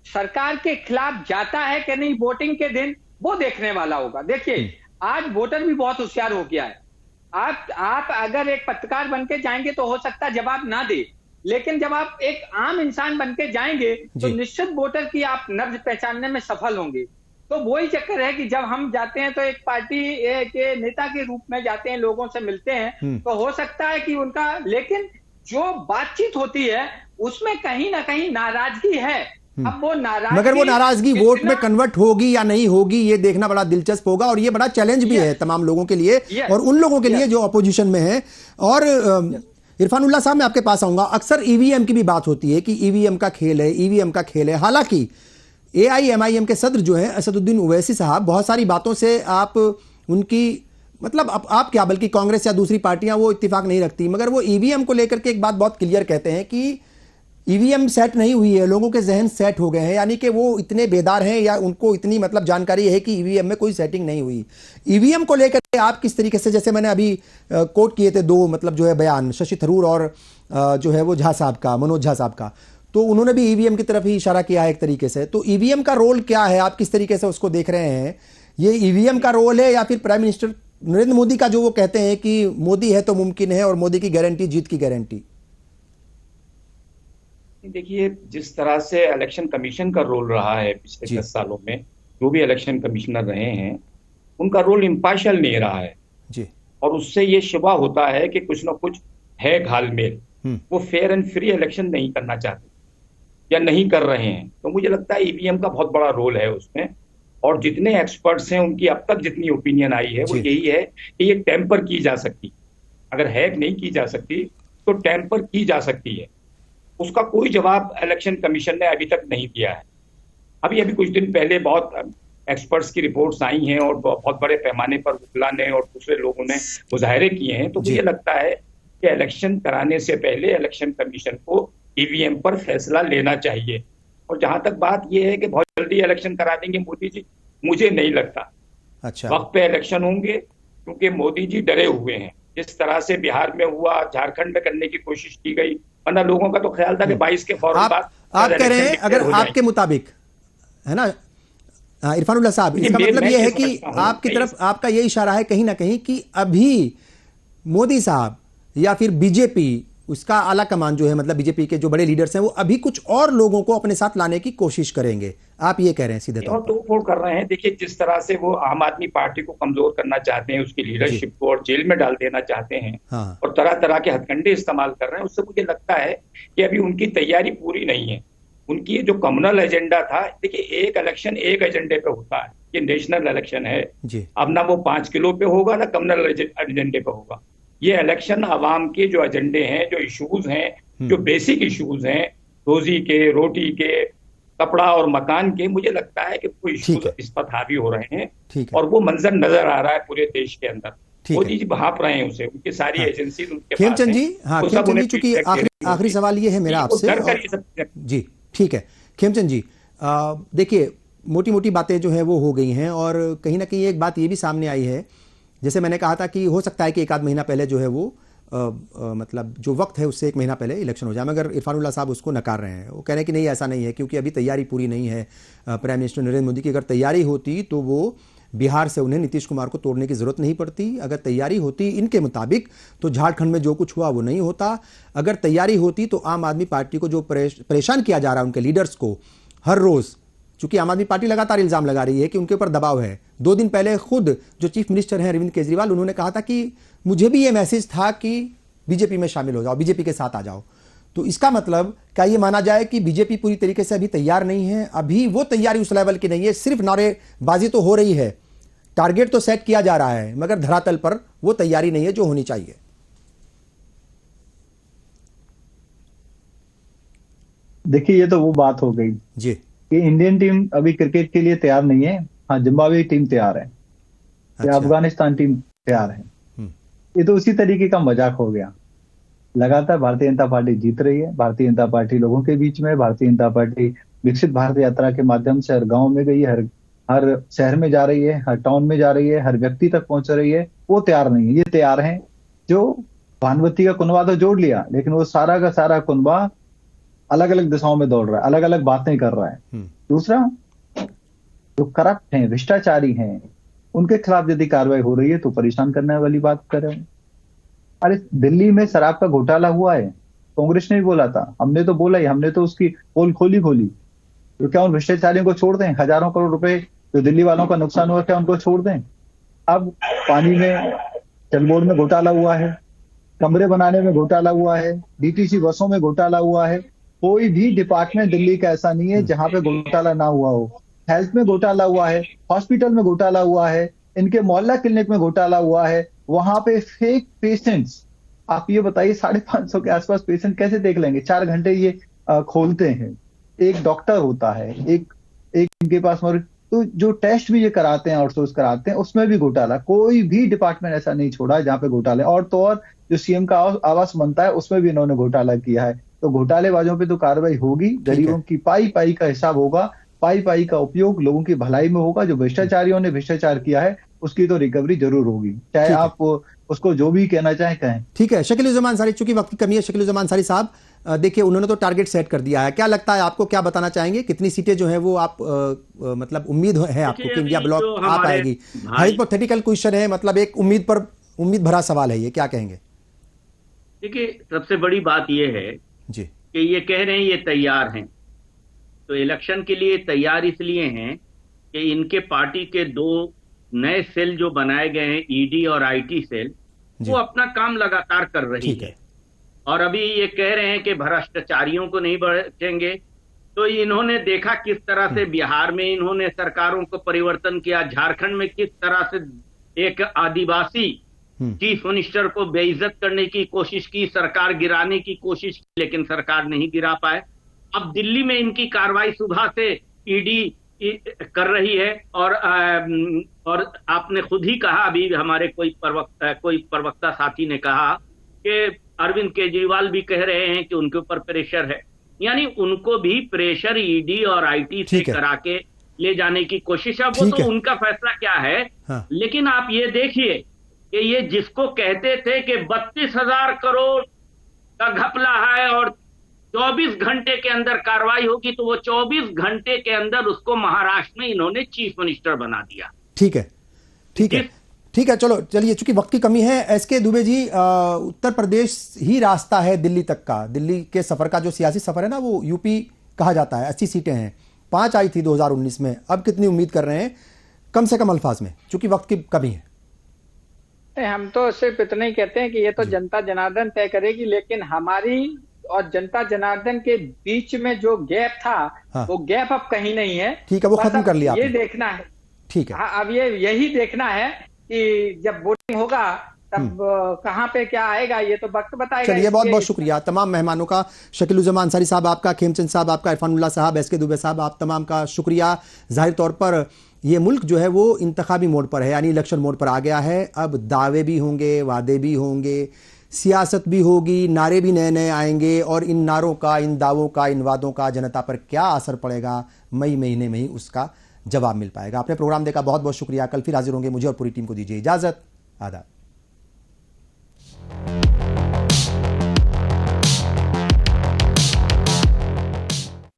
सरकार के खिलाफ जाता है कि नहीं वोटिंग के दिन, वो देखने वाला होगा। देखिए आज वोटर भी बहुत होशियार हो गया है। आप अगर एक पत्रकार बन के जाएंगे तो हो सकता है जवाब ना दे, लेकिन जब आप एक आम इंसान बन के जाएंगे तो निश्चित वोटर की आप नब्ज पहचानने में सफल होंगे। तो वही चक्कर है कि जब हम जाते हैं तो एक पार्टी के नेता के रूप में जाते हैं, लोगों से मिलते हैं, तो हो सकता है कि उनका, लेकिन जो बातचीत होती है उसमें कहीं ना कहीं नाराजगी है। अब वो नाराजगी, मगर वो नाराजगी वोट में कन्वर्ट होगी या नहीं होगी, ये देखना बड़ा दिलचस्प होगा। और ये बड़ा चैलेंज भी है तमाम लोगों के लिए और उन लोगों के लिए जो अपोजिशन में है। और इरफानुल्लाह साहब, मैं आपके पास आऊंगा। अक्सर ईवीएम की भी बात होती है कि ईवीएम का खेल है, ईवीएम का खेल है। हालांकि एआईएमआईएम के सदर जो हैं असदुद्दीन ओवैसी साहब, बहुत सारी बातों से आप उनकी, मतलब आप क्या, बल्कि कांग्रेस या दूसरी पार्टियां वो इत्तेफाक नहीं रखती, मगर वो ईवीएम को लेकर के एक बात बहुत क्लियर कहते हैं कि ईवीएम सेट नहीं हुई है, लोगों के जहन सेट हो गए हैं। यानी कि वो इतने बेदार हैं या उनको इतनी मतलब जानकारी है कि ईवीएम में कोई सेटिंग नहीं हुई। ईवीएम को लेकर के आप किस तरीके से, जैसे मैंने अभी कोट किए थे 2 मतलब जो है बयान, शशि थरूर और जो है वो झा साहब का, मनोज झा साहब का, तो उन्होंने भी ईवीएम की तरफ ही इशारा किया है एक तरीके से। तो ईवीएम का रोल क्या है, आप किस तरीके से उसको देख रहे हैं? ये ईवीएम का रोल है या फिर प्राइम मिनिस्टर नरेंद्र मोदी का, जो वो कहते हैं कि मोदी है तो मुमकिन है और मोदी की गारंटी जीत की गारंटी? देखिए, जिस तरह से इलेक्शन कमीशन का रोल रहा है पिछले 10 सालों में, जो भी इलेक्शन कमिश्नर रहे हैं उनका रोल इम्पार्शियल नहीं रहा है जी। और उससे ये शुबा होता है कि कुछ ना कुछ है घालमेल। वो फेयर एंड फ्री इलेक्शन नहीं करना चाहते या नहीं कर रहे हैं। तो मुझे लगता है ईवीएम का बहुत बड़ा रोल है उसमें। और जितने एक्सपर्ट्स हैं उनकी अब तक जितनी ओपिनियन आई है वो यही है कि ये टेम्पर की जा सकती, अगर हैक नहीं की जा सकती तो टेम्पर की जा सकती है। उसका कोई जवाब इलेक्शन कमीशन ने अभी तक नहीं दिया है। अभी कुछ दिन पहले बहुत एक्सपर्ट्स की रिपोर्ट्स आई हैं और बहुत बड़े पैमाने पर वकीला ने और दूसरे लोगों ने मुजाहरे किए हैं। तो मुझे लगता है कि इलेक्शन कराने से पहले इलेक्शन कमीशन को ईवीएम पर फैसला लेना चाहिए। और जहां तक बात यह है कि बहुत जल्दी इलेक्शन करा देंगे मोदी जी, मुझे नहीं लगता। अच्छा, वक्त पे इलेक्शन होंगे क्योंकि मोदी जी डरे हुए हैं। जिस तरह से बिहार में हुआ, झारखंड में करने की कोशिश की गई, वरना लोगों का तो ख्याल था कि 22 के फौरन बाद आप कह रहे हैं, अगर आपके मुताबिक है ना इरफानुल्लाह साहब, इसका मतलब यह है कि आपकी तरफ आपका यह इशारा है कहीं ना कहीं कि अभी मोदी साहब या फिर बीजेपी, उसका आला कमान जो है, मतलब बीजेपी के जो बड़े लीडर्स हैं, वो अभी कुछ और लोगों को अपने साथ लाने की कोशिश करेंगे, आप ये कह रहे हैं सीधे तौर पर? तोड़ कर रहे हैं। देखिए, जिस तरह से वो आम आदमी पार्टी को कमजोर करना चाहते हैं, उसकी लीडरशिप को, और जेल में डाल देना चाहते हैं, हाँ। और तरह तरह के हथकंडे इस्तेमाल कर रहे हैं, उससे मुझे लगता है कि अभी उनकी तैयारी पूरी नहीं है। उनकी जो कम्युनल एजेंडा था, देखिए एक इलेक्शन एक एजेंडे पे होता है, ये नेशनल इलेक्शन है जी। अब ना वो 5 किलो पे होगा ना कम्युनल एजेंडे पे होगा। ये इलेक्शन आवाम के जो एजेंडे हैं, जो इश्यूज हैं, जो बेसिक इश्यूज हैं, रोजी के, रोटी के, कपड़ा और मकान के, मुझे लगता है कि कोई इश्यूज इस पर हावी हो रहे हैं और वो मंजर नजर आ रहा है पूरे देश के अंदर। मोदी जी भाप रहे हैं उसे, उनकी सारी एजेंसी उनके पास खेमचंद जी, हाँ खेमचंद जी, चूंकि आखिरी सवाल ये है मेरा आपसे जी, ठीक है खेमचंद जी, देखिए मोटी मोटी बातें जो है वो हो गई हैं और कहीं ना कहीं एक बात ये भी सामने आई है, जैसे मैंने कहा था कि हो सकता है कि एक आध महीना पहले जो है वो मतलब जो वक्त है उससे एक महीना पहले इलेक्शन हो जाए, मगर इरफानुल्लाह साहब उसको नकार रहे हैं। वो कह रहे हैं कि नहीं, ऐसा नहीं है, क्योंकि अभी तैयारी पूरी नहीं है प्राइम मिनिस्टर नरेंद्र मोदी की। अगर तैयारी होती तो वो बिहार से उन्हें नीतीश कुमार को तोड़ने की जरूरत नहीं पड़ती। अगर तैयारी होती इनके मुताबिक तो झारखंड में जो कुछ हुआ वो नहीं होता। अगर तैयारी होती तो आम आदमी पार्टी को जो परेशान किया जा रहा है, उनके लीडर्स को हर रोज, चूंकि आम आदमी पार्टी लगातार इल्जाम लगा रही है कि उनके ऊपर दबाव है। 2 दिन पहले खुद जो चीफ मिनिस्टर हैं अरविंद केजरीवाल, उन्होंने कहा था कि मुझे भी ये मैसेज था कि बीजेपी में शामिल हो जाओ, बीजेपी के साथ आ जाओ। तो इसका मतलब क्या ये माना जाए कि बीजेपी पूरी तरीके से अभी तैयार नहीं है? अभी वो तैयारी उस लेवल की नहीं है, सिर्फ नारेबाजी तो हो रही है, टारगेट तो सेट किया जा रहा है, मगर धरातल पर वो तैयारी नहीं है जो होनी चाहिए। देखिए, ये तो वो बात हो गई जी कि इंडियन टीम अभी क्रिकेट के लिए तैयार नहीं है। हाँ, जिम्बाब्वे टीम तैयार है, अच्छा। अफगानिस्तान टीम तैयार है। ये तो उसी तरीके का मजाक हो गया। लगातार भारतीय जनता पार्टी जीत रही है, भारतीय जनता पार्टी लोगों के बीच में, भारतीय जनता पार्टी विकसित भारत यात्रा के माध्यम से हर गांव में गई, हर शहर में जा रही है, हर टाउन में जा रही है, हर व्यक्ति तक पहुंच रही है। वो तैयार नहीं है, ये तैयार है। जो भानुमती का कुनबा तो जोड़ लिया, लेकिन वो सारा का सारा कुनबा अलग अलग दिशाओं में दौड़ रहा है, अलग अलग बातें कर रहा है। दूसरा, जो करप्ट हैं, भ्रष्टाचारी हैं, उनके खिलाफ यदि कार्रवाई हो रही है तो परेशान करने वाली बात कर रहे हैं। अरे दिल्ली में शराब का घोटाला हुआ है, कांग्रेस ने भी बोला था, हमने तो बोला ही, हमने तो उसकी पोल खोली। तो क्या उन भ्रष्टाचारियों को छोड़ दें? हजारों करोड़ रुपए जो दिल्ली वालों का नुकसान हुआ, क्या उनको छोड़ दें? अब पानी में, जल बोर्ड में घोटाला हुआ है, कमरे बनाने में घोटाला हुआ है, डीटीसी बसों में घोटाला हुआ है। कोई भी डिपार्टमेंट दिल्ली का ऐसा नहीं है जहां पे घोटाला ना हुआ हो। हेल्थ में घोटाला हुआ है, हॉस्पिटल में घोटाला हुआ है, इनके मोहल्ला क्लिनिक में घोटाला हुआ है। वहां पे फेक पेशेंट्स, आप ये बताइए 550 के आसपास पेशेंट कैसे देख लेंगे? 4 घंटे ये खोलते हैं। एक डॉक्टर होता है, एक इनके पास, तो जो टेस्ट भी ये कराते हैं, आउटसोर्स कराते हैं, उसमें भी घोटाला। कोई भी डिपार्टमेंट ऐसा नहीं छोड़ा जहां पे घोटाले। और तो और जो सीएम का आवास बनता है उसमें भी इन्होंने घोटाला किया है। तो घोटालेबाजों पे तो कार्रवाई होगी, गरीबों की पाई का हिसाब होगा, पाई का उपयोग लोगों की भलाई में होगा। जो भ्रष्टाचारियों ने भ्रष्टाचार किया है उसकी तो रिकवरी जरूर होगी, चाहे आप उसको जो भी कहना चाहें कहें। ठीक है शकीलुज़्ज़मान अंसारी, चूंकि वक्त की कमी है, शकीलुज़्ज़मान अंसारी साहब देखिए उन्होंने तो टारगेट सेट कर दिया है, क्या लगता है आपको, क्या बताना चाहेंगे, कितनी सीटें जो है वो आप मतलब उम्मीद है आपको कि इंडिया ब्लॉक आ पाएगी? हाइपोथेटिकल क्वेश्चन है, मतलब एक उम्मीद भरा सवाल है ये, क्या कहेंगे? देखिए सबसे बड़ी बात ये है जी कि ये कह रहे हैं ये तैयार हैं, तो इलेक्शन के लिए तैयार इसलिए हैं कि इनके पार्टी के 2 नए सेल जो बनाए गए हैं, ईडी और आईटी सेल, वो अपना काम लगातार कर रही है। और अभी ये कह रहे हैं कि भ्रष्टाचारियों को नहीं बचेंगे, तो इन्होंने देखा किस तरह से बिहार में इन्होंने सरकारों को परिवर्तन किया, झारखंड में किस तरह से एक आदिवासी चीफ मिनिस्टर को बेइज्जत करने की कोशिश की, सरकार गिराने की कोशिश की, लेकिन सरकार नहीं गिरा पाए। अब दिल्ली में इनकी कार्रवाई सुबह से ईडी कर रही है, और आपने खुद ही कहा, अभी हमारे कोई प्रवक्ता साथी ने कहा कि अरविंद केजरीवाल भी कह रहे हैं कि उनके ऊपर प्रेशर है, यानी उनको भी प्रेशर ईडी और आईटी से करा के ले जाने की कोशिश है। वो तो उनका फैसला क्या है, लेकिन आप ये देखिए कि ये जिसको कहते थे कि 32,000 करोड़ का घपला है और 24 घंटे के अंदर कार्रवाई होगी, तो वो 24 घंटे के अंदर उसको महाराष्ट्र में इन्होंने चीफ मिनिस्टर बना दिया। ठीक है चलिए चूंकि वक्त की कमी है, एसके दुबे जी, उत्तर प्रदेश ही रास्ता है दिल्ली तक का। दिल्ली के सफर का जो सियासी सफर है ना, वो यूपी कहा जाता है। 80 सीटें हैं, 5 आई थी 2019 में, अब कितनी उम्मीद कर रहे हैं कम से कम अल्फाज में, चूंकि वक्त की कमी है? हम तो सिर्फ इतना ही कहते हैं कि ये तो जनता जनार्दन तय करेगी, लेकिन हमारी और जनता जनार्दन के बीच में जो गैप था, वो गैप अब कहीं नहीं है। ठीक है, वो खत्म कर लिया, ये देखना है। ठीक है, अब यही देखना है कि जब वोटिंग होगा तब कहां पे क्या आएगा, ये तो वक्त बताएगा। चलिए बहुत बहुत शुक्रिया तमाम मेहमानों का, शकीलुज़्ज़मान अंसारी साहब आपका, खेमचंद साहब आपका, इरफानुल्लाह साहब, एसके दुबे साहब, आप तमाम का शुक्रिया। जाहिर तौर पर ये मुल्क जो है वो इंतखाबी मोड पर है, यानी इलेक्शन मोड पर आ गया है। अब दावे भी होंगे, वादे भी होंगे, सियासत भी होगी, नारे भी नए नए आएंगे, और इन नारों का, इन दावों का, इन वादों का जनता पर क्या असर पड़ेगा, मई महीने में ही उसका जवाब मिल पाएगा। आपने प्रोग्राम देखा, बहुत बहुत शुक्रिया। कल फिर हाजिर होंगे, मुझे और पूरी टीम को दीजिए इजाजत। आदाब।